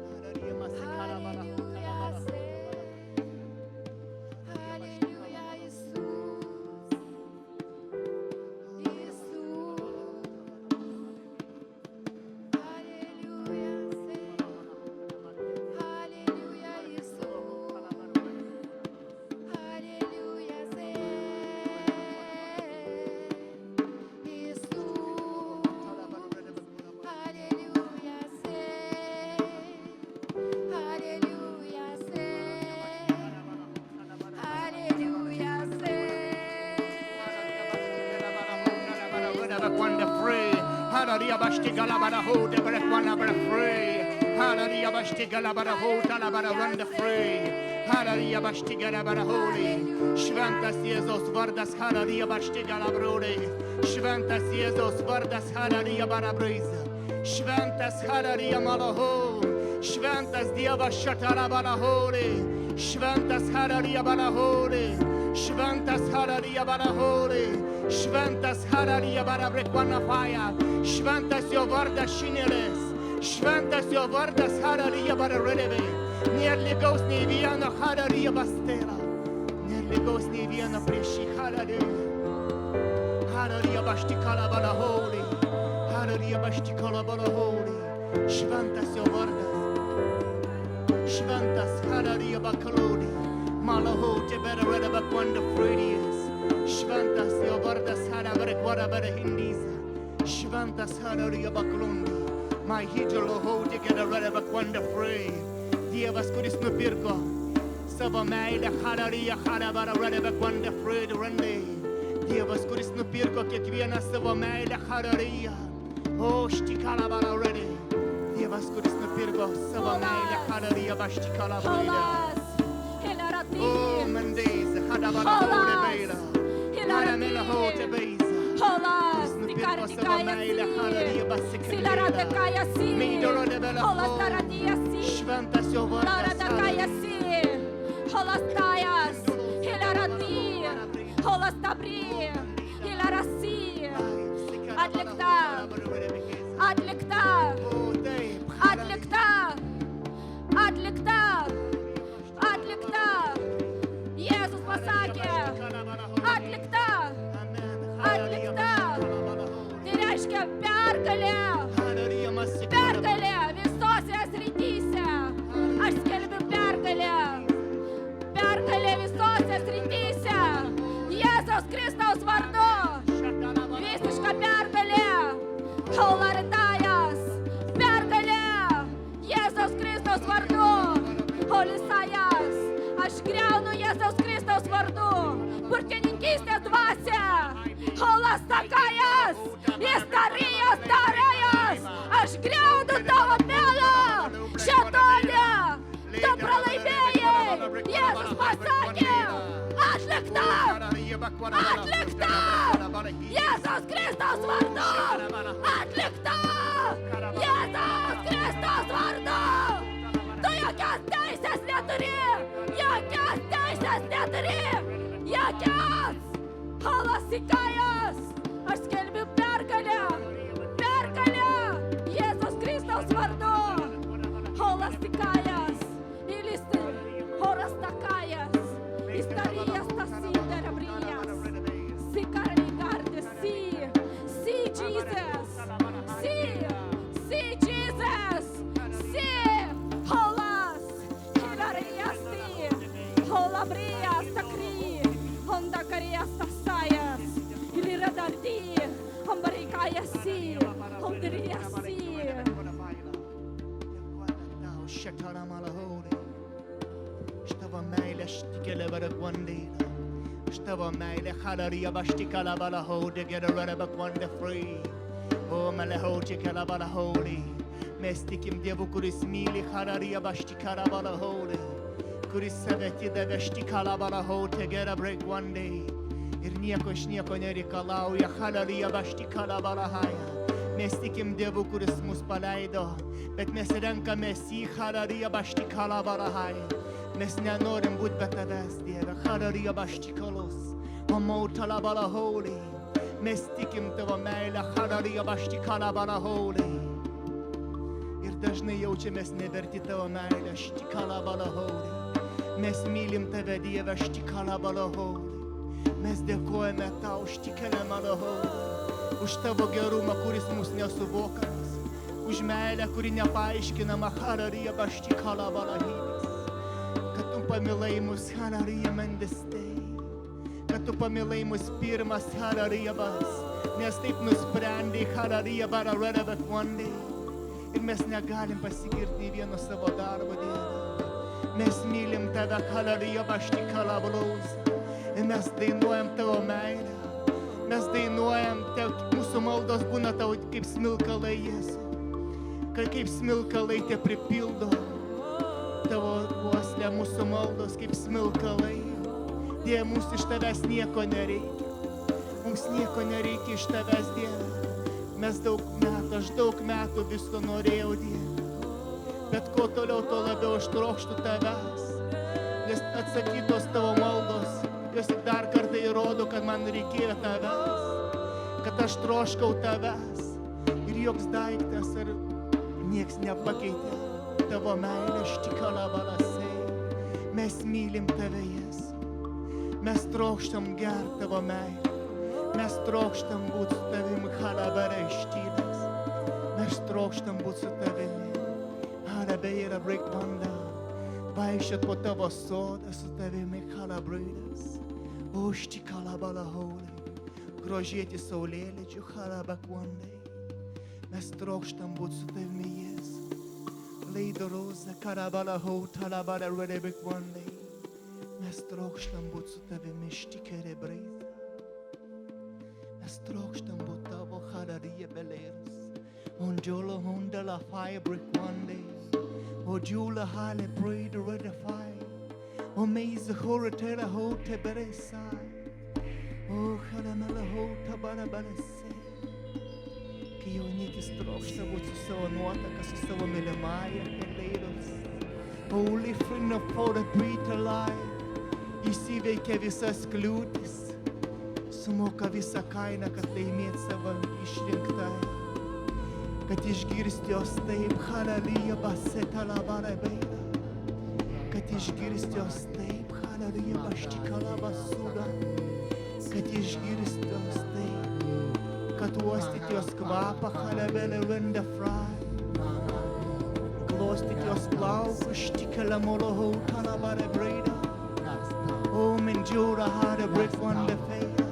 Halleluja masikala bala hauta bala holy. Hallelujah, bastigala bara ho, de bara kwana bara free. Hallelujah, bastigala bara ho, tala bara run the free. Hallelujah, bastigala bara holy. Šventas Jėzaus vardas, hallelujah, bastigala brode. Šventas Jėzaus vardas, hallelujah, bara braiza. Šventas, hallelujah, malaho. Šventas Dievas šatala bara holy. Šventas, hallelujah, bara holy. Šventas, hallelujah, bara holy. Šventas, hallelujah, bara brekwana fire. Šventas jo vardas šinelis. Šventas jo vardas, hallelujah, bara releve. Nėr lygaus nei vieno, hallelujah, bastela. Nėr lygaus nei vieno prieš šį, hallelujah. Hallelujah, baštikala bara holy. Hallelujah, baštikala bara holy. Šventas jo vardas. Šventas, hallelujah, bakalodi. Malaho, te bara releve kwanda fredies. Šventas jo vardas, hallelujah, bara bara hindiza. Šventas, hallelujah, baklundi. My hidrolo hodė gera releve kwanda free. Dievas, kuris nupirko savo meilę, hallelujah, hallelujah, releve kwanda free randai. Dievas, kuris nupirko kiekvieną savo meilę, hallelujah. O, štikala bara redai. Dievas, kuris nupirko savo meilę, hallelujah, baštikala bara. O, mendeiza, hallelujah, hode beila. Hallelujah, hode beiza. Holas, tikardikaya si, silaradakaya si, holas taradia si, Šventas jo vardas, laradakaya si, holas tajas, hilaradi, holas tabri, hilarasi, atlikta, atlikta, atlikta, atlikta, atlikta, Jėzus pasakė, atlikta. Atlikta. Tai reiškia pergalė. Pergalė visose srityse. Aš skelbiu pergalę. Pergalė visose srityse. Jėzaus Kristaus vardu. Visiška pergalė. Haularidajas. Pergalė. Jėzaus Kristaus vardu. Holisajas. Aš griaunu Jėzaus Kristaus vardu. Burtininkystės dvasia. Holas takajas, istarijas tarėjas, aš griaudu tavo pelą, šetonė, tu pralaimėjai, Jėzus pasakė, atlikta, atlikta, Jėzus Kristaus vardu, atlikta, Jėzus Kristaus vardu, tu jokios teisės neturi, jokios. Halasikajas, aš skelbiu pergalę, pergalę, Jėzus Kristaus vardu. Halasikajas, ilisti, horastakajas, istarijas tasidarabryjas, sikarligardis, si Jesus, si Jesus, si holas, hilarijas si, holabrijas takri, hondakarijas tasayas, iliradardį, hambarikayas si, hondirijas si. Šatana malahori. Štavo meilė štikėlė varakvandėlė. Štavo meilė halarija baštikala balahodi gerara bakvanda free. O malahoti kala balahori. Mes tikim Dievu, kuris myli halarija baštikala balahodi. Kuris save atidavė štikala balahoti gera breakvandė. Ir nieko iš nieko nereikalauja. Halleluja, baštikalabalahaja. Mes tikim Dievu, kuris mus paleido, bet mes renkamės į Halleluja, baštikalabalahaja. Mes nenorim būti be tavęs, Dieve. Halleluja, baštikalos. Omautalabalaholai. Mes tikim tavo meilę. Halleluja, baštikalabalaholai. Ir dažnai jaučiamės neverti tavo meilę. Štikalabalaholi. Mes mylim tave, Dieve, štikalabalaholi. Mes dėkojame tau, štikalabalaholi. Už tavo gerumą, kuris mūsų nesuvokamas. Už meilę, kuri nepaaiškinama. Halleluja, štikalabalahilis. Kad tu pamilai mus, halleluja, mendestei. Kad tu pamilai mus pirmas, halleluja, bas. Nes taip nusprendai, halleluja, bararada kvandai. Ir mes negalim pasigirti nei vieno savo darbo, Dieve. Mes mylim tave, halleluja, baštikalabalaus. Ir mes dainuojam tavo meilę. Mes dainuojam, mūsų maldos būna tau kaip smilkalai, Jėzu. Kaip smilkalai te pripildo tavo uoslę, mūsų maldos kaip smilkalai. Dieve, mums iš tavęs nieko nereikia. Mums nieko nereikia iš tavęs, Dieve. Mes aš daug metų visko norėjau, Dieve. Bet kuo toliau, to labiau aš trokštu tavęs. Nes atsakytos tavo maldos, jos tik dar kartą įrodo, kad man reikėjo tavęs. Kad aš troškau tavęs. Ir joks daiktas ar nieks nepakeitė tavo meilę, štikalabalasai. Mes mylim tave, Jėzu. Mes trokštam gert tavo meilę. Mes trokštam būt su tavimi, halabara ištyrės. Mes trokštam būt su tavimi, halabeira breikvanda. Vaikščiot po tavo sodą su tavimi, halabraidas. Ošti kalabalaholiai, grožėti saulėlydžių, halabakvandai. Mes trokštam būt su tavimi, Jėzu. Leido roza, kalabalahau, talabara redebekvandai. Mes trokštam būt su tavimi, štikerebraida. Mes trokštam būt tavo, halleluja, belėrus. Ondžolo honda la fire brick one day. O Jula hale pray to redify. O meize horatela ho te beresai. O halamela ho tabara balesai. Kai jaunikis trokšta būt su savo nuotaka, su savo mylimąja belėrus. O lifrina for the breathe alive. Įsiveikia visas kliūtis. Sumoka visą kainą, kad laimėt savo išrinktąją. Kad išgirsti jos taip, halleluja, basetalabara beira. Kad išgirsti jos taip, halleluja, baštikalabasuda. Kad išgirsti jos taip, kad uostyti jos kvapą, halleluja, renda fry. Glostyti jos plaukus, štikelamoloho, talabara beira. O menjura hada break one the face.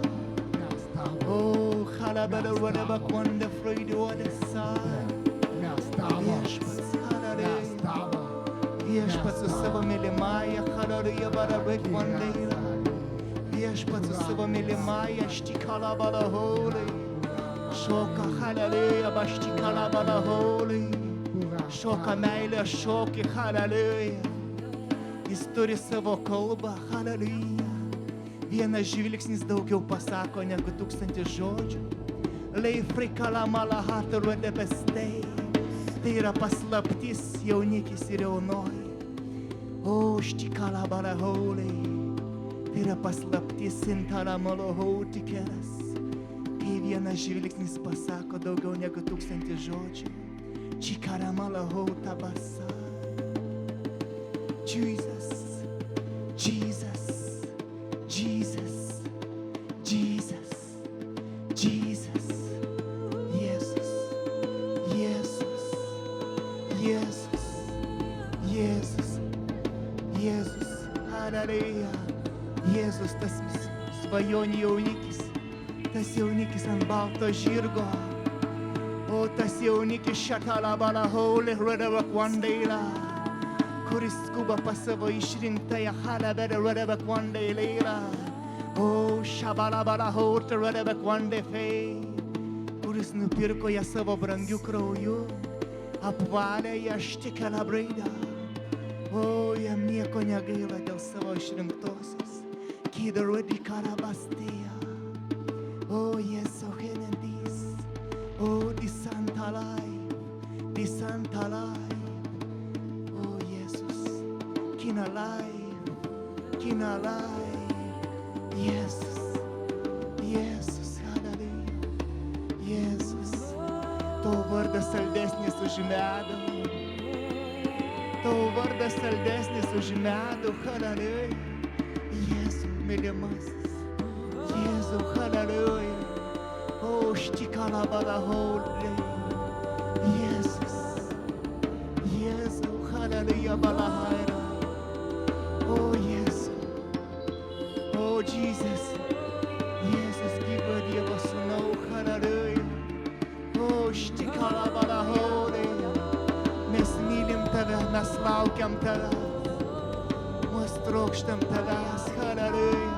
Oh, halabada whatever quando free to other side. Viešpats, halleluja. Viešpats su savo mylimąja, halleluja, bara break one day. Viešpats su savo mylimąja, štikalabalaholiai. Šoka, halleluja, baštikalabalaholai. Šoka meilė, šoki, halleluja. Jis turi savo kalbą, halleluja. Vienas žvilgsnis daugiau pasako negu 1000 žodžių. Leifrai kalamalahato redebestei. Tai yra paslaptis, jaunikis ir jaunoji. O štikalabalaholiai. Tai yra paslaptis, intalamalohautikeras. Kai vienas žvilgsnis pasako daugiau negu 1000 žodžių. Čikaramalahotabasa. Jesus, Jesus. Jesus, Jesus, Jesus, Jėzus, Jėzus, Jėzus, Jėzus, Jėzus, halleluja. Jėzus, tas svajonių jaunikis, tas jaunikis ant balto žirgo. O tas jaunikis šatalabalaholė, redavakvandeila. Kuris skuba pas savo išrinktąją, halabeda redebekvandai leila. O šabalabalahote redebekvandai fei. Kuris nupirko ją savo brangiu krauju, apvalė ją štikalabraidą. O jam nieko negaila dėl savo išrinktosios. Kidarudi karabastėja. O Jėzau, henendys. O disantalai. Disantalai. O Jėzus. Kinalai. Kinalai. Jėzus. Jėzus, halleluja. Jėzus. Tavo vardas saldesnis už medų. Tavo vardas saldesnis už medų, halleluja. Jėzau, mylimasis. Jėzau, halleluja. O, štikala holy. Jėzus. Jėzau, halleluja, balahaira. O, Jėzau. O, Jesus. Jėzus, gyvo Dievo sūnau, halleluja. O, štikala holy. Mes mylim Tave, mes laukiam Tavęs. Mes trokštam Tavęs, halleluja.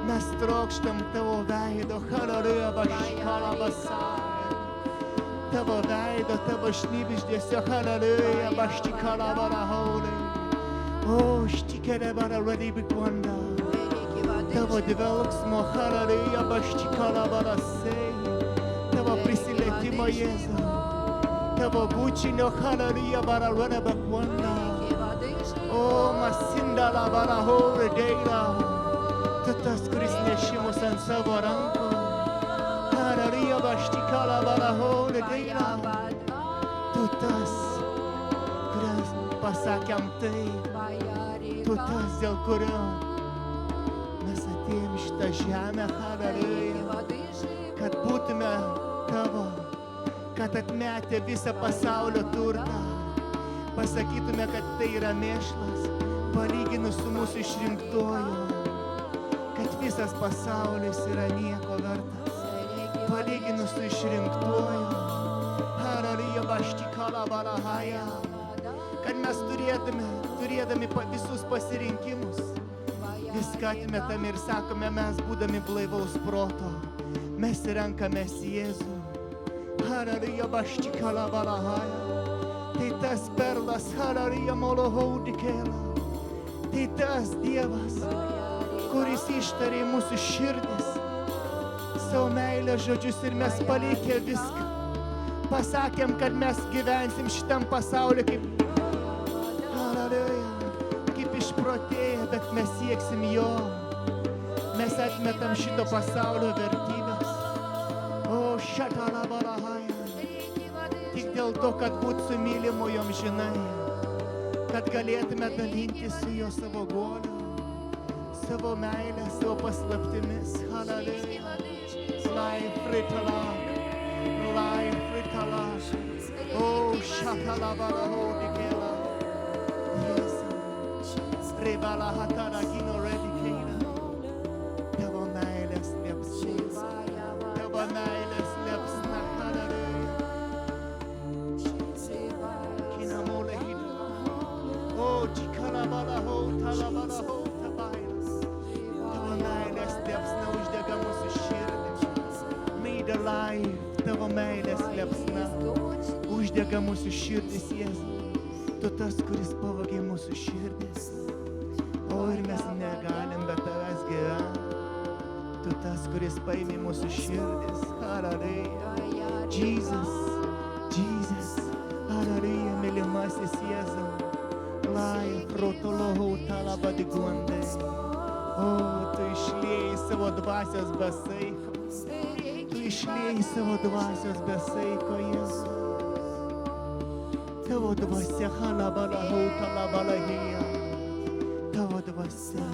Mes trokštam Tavo veido, halleluja, vaškala vasarė. Tavo veido, Tavo šnibždėsio, halleluja, vaštikala holy. O, štikele ready bikwanda. Tavo dvelgsmo, halleluja, vaštikala varasei. Tavo prisilietimo, Jėzau. Tavo bučinio, halleluja, vararana bakwanda. O, masindala varahore deila. Tu tas, kuris nešimus ant savo rankų. Halleluja, vaštikala varahore deila. Tu tas, kurias pasakėm taip. Tu tas, dėl kurio mes atėjom šitą žemę, halleluja. Kad būtume Tavo. Kad atmetę visą pasaulio turtą, pasakytume, kad tai yra mėšlas, palyginus su mūsų išrinktuoju, kad visas pasaulis yra nieko vertas, palyginus su išrinktuoju, halleluja, vaštikala valahaja, kad mes turėdami visus pasirinkimus, viską atmetame ir sakome, mes būdami blaivaus proto, mes renkamės Jėzų. Halleluja, vaštikala valahaja. Tai tas perlas, halleluja, molohaudikėla. Tai tas Dievas, kuris ištarė mūsų širdis, savo meilės žodžius ir mes palikę viską. Pasakėm, kad mes gyvensim šitam pasauliu kaip, halleluja, kaip išprotėję, bet mes sieksim jo. Mes atmetam šito pasaulio vertybės. O, šatala valahaja. Tik dėl to, kad būt su mylimu jom žinai, kad galėtume dalinti su jo savo goliu, savo meilę, savo paslaptimis. Halleluja. Life ritalak. O, šatala valahodikėla. Jėzus. Rivala hatara gino redikėla. Tavo meilės liepsnus. Tavo meilės liepsna. Halleluja. O, čikala valaho, tala valaho, tabailas. Tavo meilės liepsna uždega mūsų širdį. Made alive, Tavo meilės liepsna uždega mūsų širdis, Jėzau. Tu tas, kuris pavogė mūsų širdis. O, ir mes negalim be Tavęs gyventi. Tu tas, kuris paėmė mūsų širdis. Halleluja. Jesus, Jesus. Halleluja, mylimasis Jėzau. Lai, protoloho talabadiguandai. O, Tu išliejai savo dvasios be saiko. Tu išliejai savo dvasios be saiko, Jėzau. Tavo dvasia, halabalaho talabalahėja. Tavo dvasia.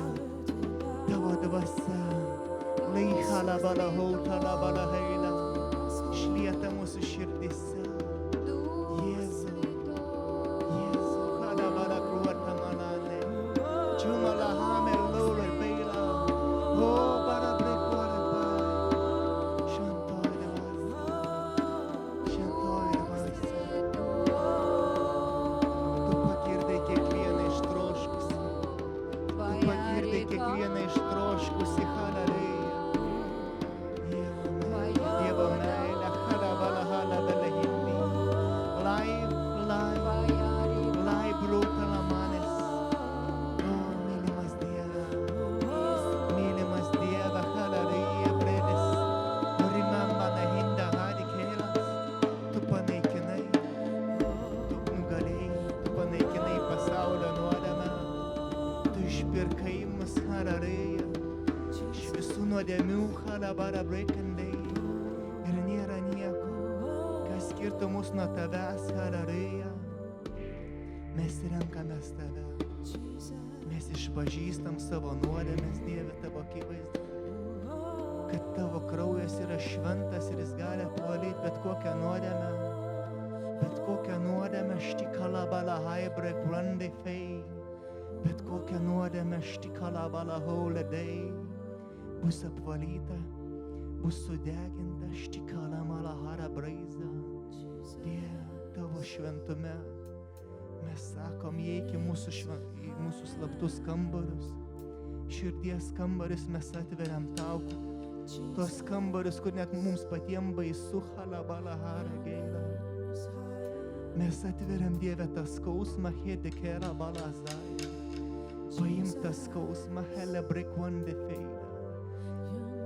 Lai halabalaho talabalahėja. Išlieta mūsų širdise. Tu išpirkai mus, haleluja, iš visų nuodėmių, halabara breikandai. Ir nėra nieko, kas skirtų mus nuo tavęs, haleluja. Mes renkamės tave. Mes išpažįstam savo nuodėmes, Dieve, tavo akivaizdoje. Kad tavo kraujas yra šventas ir jis gali apvalyti bet kokią nuodėmę. Bet kokią nuodėmę štikalabala haibre grande fei. Bet kokią nuodėmę štikalabala holedei. Bus apvalyta, bus sudeginta štikalamala hara braiza. Dieve, tavo šventume. Mes sakom, įeik į mūsų slaptus kambarius. Širdies kambarius mes atveriam tau. Tos kambarius, kur net mums patiems baisu, halabala hara geila. Mes atveriam, Dieve, tą skausmą, hedekera balazai. Paimk tą skausmą, helebrikwande feida.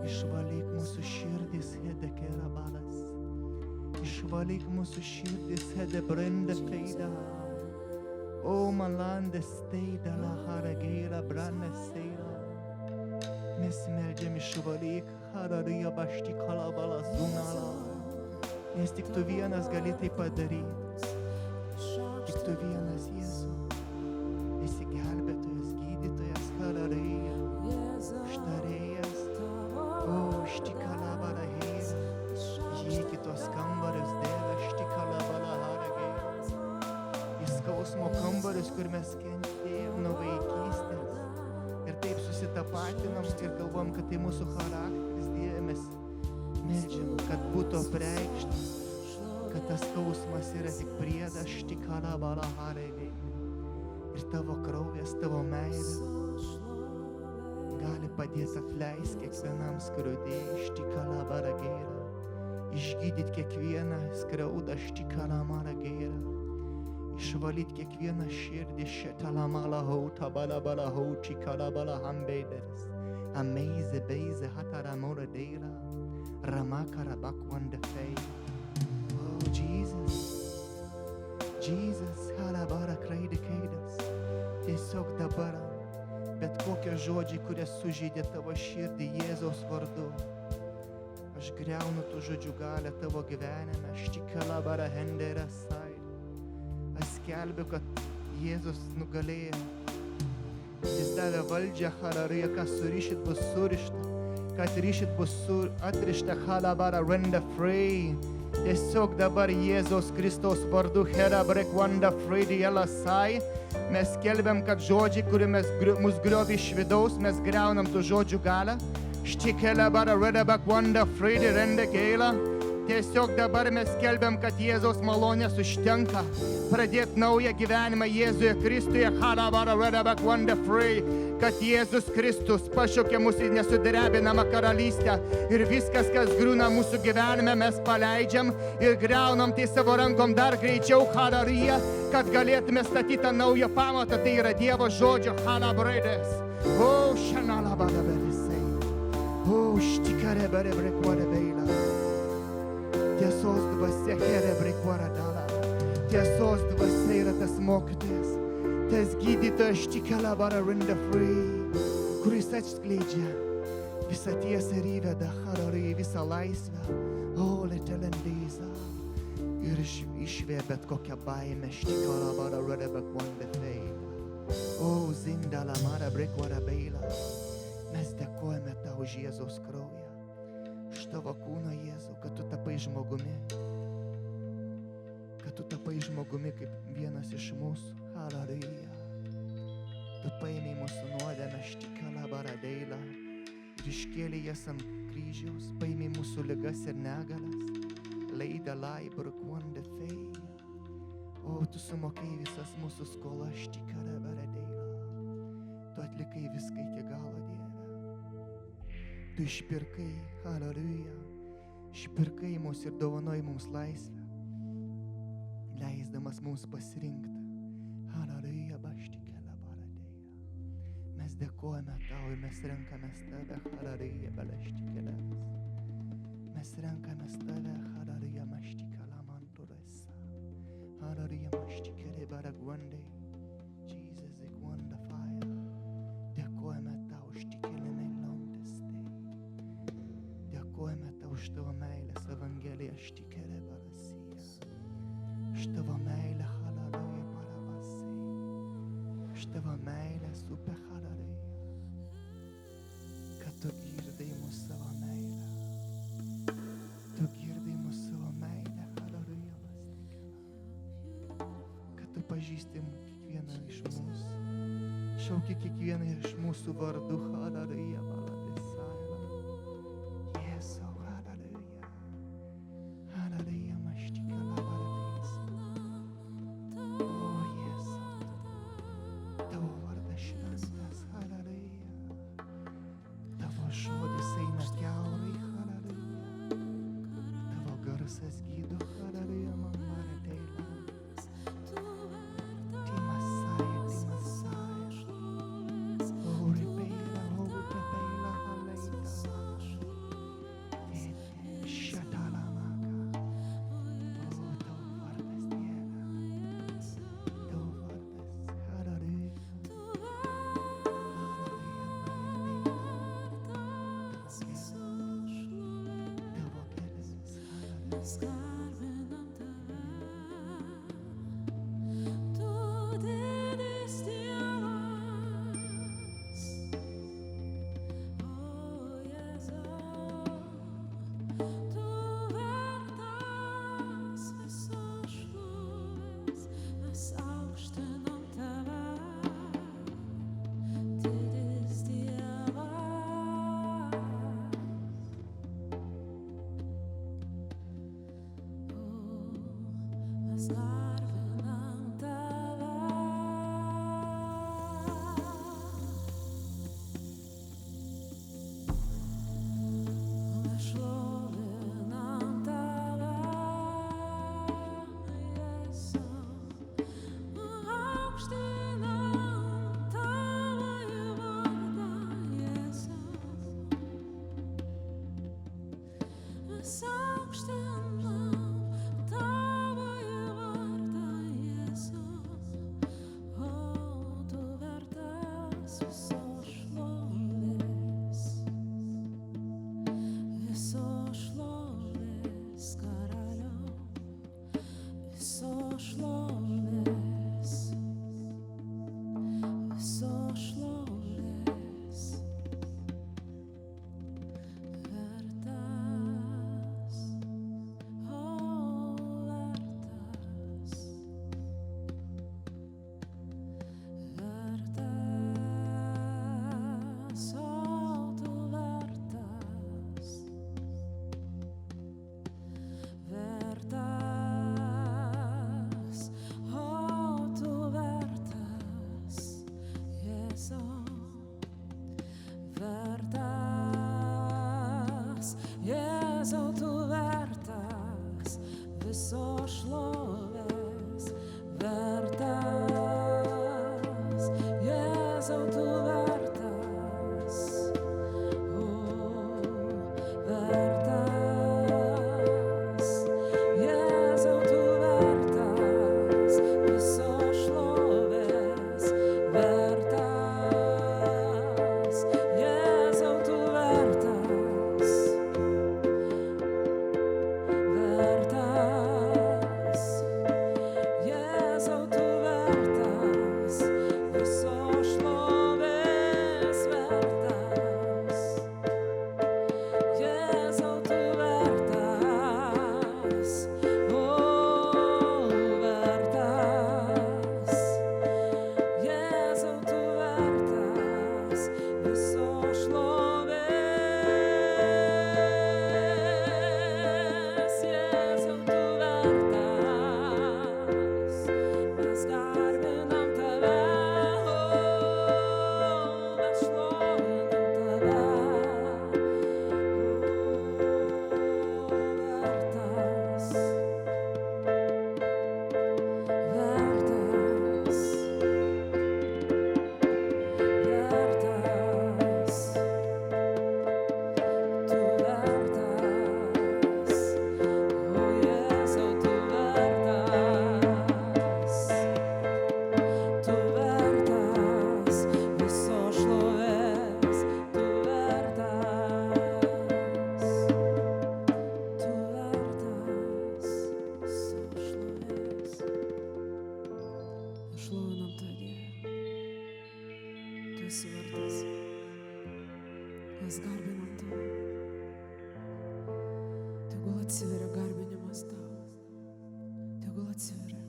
Išvalyk mūsų širdis, hedekera balas. Išvalyk mūsų širdis, hedebrende feida. O malande steida la harageira brane seira. Mes meldžiam išvalyk, hararyja bašti kalabala zunala. Nes tik tu vienas gali tai padaryti. Tik tu vienas, Jėzu. Esi gelbėtojas, gydytojas, hararyja. Štarėjas. O, štikalabala heira. Įeik į tos kambarius, Dieve, štikalabala harageira. Skausmo kambarius, kur mes kentėjom nuo vaikystės ir taip susitapatinam ir galvom, kad tai mūsų charakteris, Dieve, mes meldžiam, kad būtų apreikštas, kad tas skausmas yra tik priedas štikalabala haregai ir tavo kraujas, tavo meilė gali padėti atleisti kiekvienam skriaudėjui štikalabala geira, išgydyti kiekvieną skriaudą štikalabala geira. Išvalyt kiekvieną širdį šetalamala hauta balabala hauči kalabala hambeideris. Ameize beize hataramora deira. Ramakara bakwande fei. Oh, Jesus. Jesus, halabara kraide keidas. Tiesiog dabar, bet kokie žodžiai, kurie sužeidė tavo širdį Jėzaus vardu. Aš griaunu tų žodžių galę tavo gyvenime. Štikalabara hendera sai. Aš skelbiu, kad Jėzus nugalėjo. Jis davė valdžią, haleluja, kas surišit bus surišta, kad rišit bus atrišta, halabara renda free. Tiesiog dabar Jėzaus Kristaus vardu, herabrek wanda free diela sai. Mes skelbiam, kad žodžiai, kurie mus griovė iš vidaus, mes griaunam tų žodžių galę. Štikelabara redabak wanda free di renda geila. Tiesiog dabar mes skelbiam, kad Jėzaus malonės užtenka pradėti naują gyvenimą Jėzuje Kristuje, halabara redabak wanda free, kad Jėzus Kristus pašaukė mūsų į nesudrebinamą karalystę ir viskas, kas griūna mūsų gyvenime, mes paleidžiam ir griaunam tai savo rankom dar greičiau, haleluja, kad galėtume statyti naują pamatą, tai yra Dievo žodžio, halabredės. O, šanalabaraberisai, o, štikarebarebrekvarebeila. Tiesos dvasia herebrikuara dala. Tiesos dvasia yra tas mokytojas, tas gydytojas štikalabara renda free, kuris atskleidžia visą tiesą ir įveda hararai visą laisvę. O, letelendyza. Ir išvė bet kokią baimę štikalabara renda bakwanda feida. O, zindalamara brekuara beila. Mes dėkojame tau už Jėzaus kraują. Iš tavo kūno, Jėzau, kad tu tapai žmogumi. Kad tu tapai žmogumi kaip vienas iš mūsų. Haleluja. Tu paėmei mūsų nuodėmę štikalabara deila ir iškėlė jas ant kryžiaus. Paėmei mūsų ligas ir negalas. Leida laibruk wanda feija. O, tu sumokėjai visas mūsų skolas štikalabara deila. Tu atlikai viską iki galo, Dieve. Tu išpirkai, haleluja, išpirkai mus ir dovanojai mums laisvę, leisdamas mums pasirinkti. Haleluja, baštikelabaradeja. Mes dėkojame tau ir mes renkamės tave, haleluja, balaštikelabas. Mes renkamės tave, haleluja, maštikalamanturesa. Haleluja, maštikelabaraguandai. Jesus, ikwanda fire. iš tavo meilės Evangeliją aš tikėlė barasija. Iš tavo meilę halaloje parabasai. Iš tavo meilę supe halaloje. Kad tu girdai mūsų savo meilę. Tu girdai mūsų savo meilę halaloje mastikėlė. Kad tu pažįsti kiekvieną iš mūsų. Šauki kiekvieną iš mūsų vardu halaloje balabisaiva. Jėzau halaloje. Halaloje mastikėlė balabisaiva. O Jėzau, tavo vardas šventas halaloje. Tavo žodis eina kiaurai halaloje. Tavo garsas gydo halaloje mama ateina. Skarbinam tave, tu didis Dievas, o Jėzau, tu vertas visos šlovės, mes aukštinam tave, didis Dievas. Mes garbinam tave, mes šlovinam tave, Jėzau, aukštinam tavąjį vardą, Jėzau, mes aukštinam tavąjį vardą, Jėzau, o tu vertas visos šlovės, visos šlovės, karaliau, visos šlovės, visos šlovės, vertas, o vertas, vertas, o tu vertas, vertas, o tu vertas, Jėzau, vertas, Jėzau, tu vertas visos šlovės, vertas, Jėzau, tu vertas, o vertas, Jėzau, tu vertas visos šlovės, vertas, Jėzau, tu vertas, vertas, Jėzau, tu vertas visos šlovės, esi vertas. Mes garbinam tave. Tegul atsiveria garbinimas tavo. Tegul atsiveria.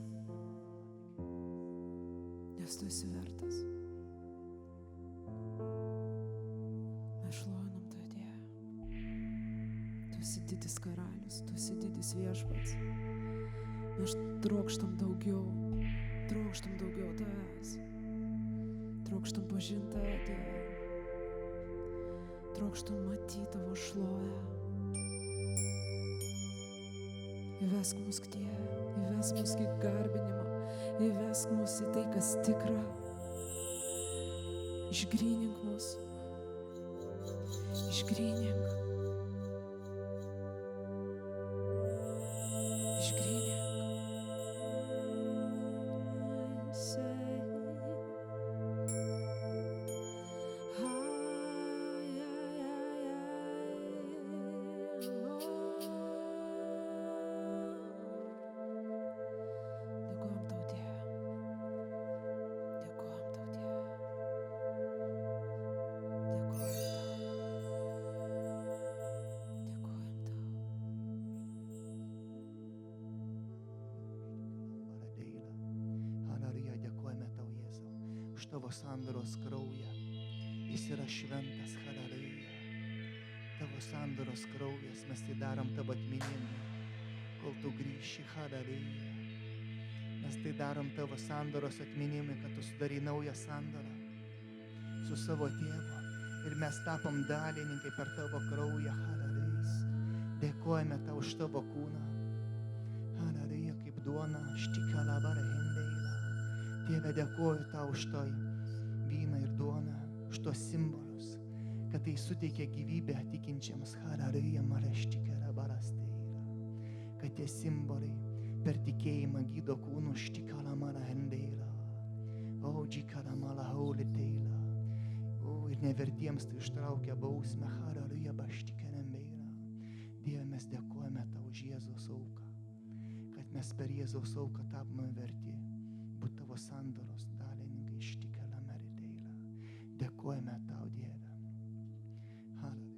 Nes tu esi vertas. Mes šlovinam tave, Dieve. Tu esi didis karalius, tu esi didis viešpats. Mes trokštam daugiau tavęs. Trokštam pažinti tave, Dieve. Trokštam matyti tavo šlovę. Įvesk mus, Dieve, įvesk mus į garbinimą, įvesk mus į tai, kas tikra. Išgrynink mus. Išgrynink. Tavo sandoros kraują. Jis yra šventas, halleluja. Tavo sandoros kraujas, mes tai darom tavo atminimui, kol tu grįši, halleluja. Mes tai darom tavo sandoros atminimui, kad tu sudarai naują sandorą su savo tėvu. Ir mes tapom dalininkai per tavo kraują, halleluja. Dėkojame tau už tavo kūną, halleluja, kaip duona, štikalabar hendeila. Tėve, dėkoju tau už tai vyną ir duoną, už tos simbolius, kad tai suteikia gyvybę tikinčiams, halleluja, mareštikalabarastėira. Kad tie simboliai per tikėjimą gydo kūnų, štikalamara hendeila. O, džikalamala hauliteila. O, ir nevertiems tai ištraukia bausmę, halleluja, baštikalambeira. Dieve, mes dėkojame tau už Jėzaus auką, kad mes per Jėzaus auką tapome verti būt tavo sandoros dalininkai, štikala meriteila. Dėkojame tau, Dieve. Halleluja.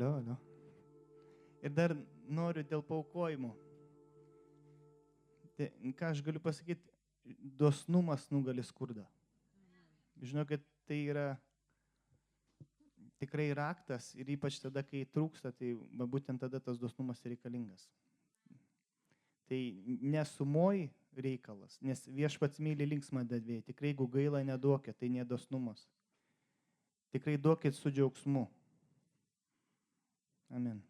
Alio. Ir dar noriu dėl paaukojimo. Tai, ką aš galiu pasakyti, dosnumas nugali skurdą. Žinokit, tai yra tikrai raktas ir ypač tada, kai trūksta, tai būtent tada tas dosnumas reikalingas. Tai nesumoj reikalas, nes viešpats myli linksmą davėją. Tikrai, jeigu gaila, neduokit, tai nedosnumas. Tikrai duokit su džiaugsmu. Amen.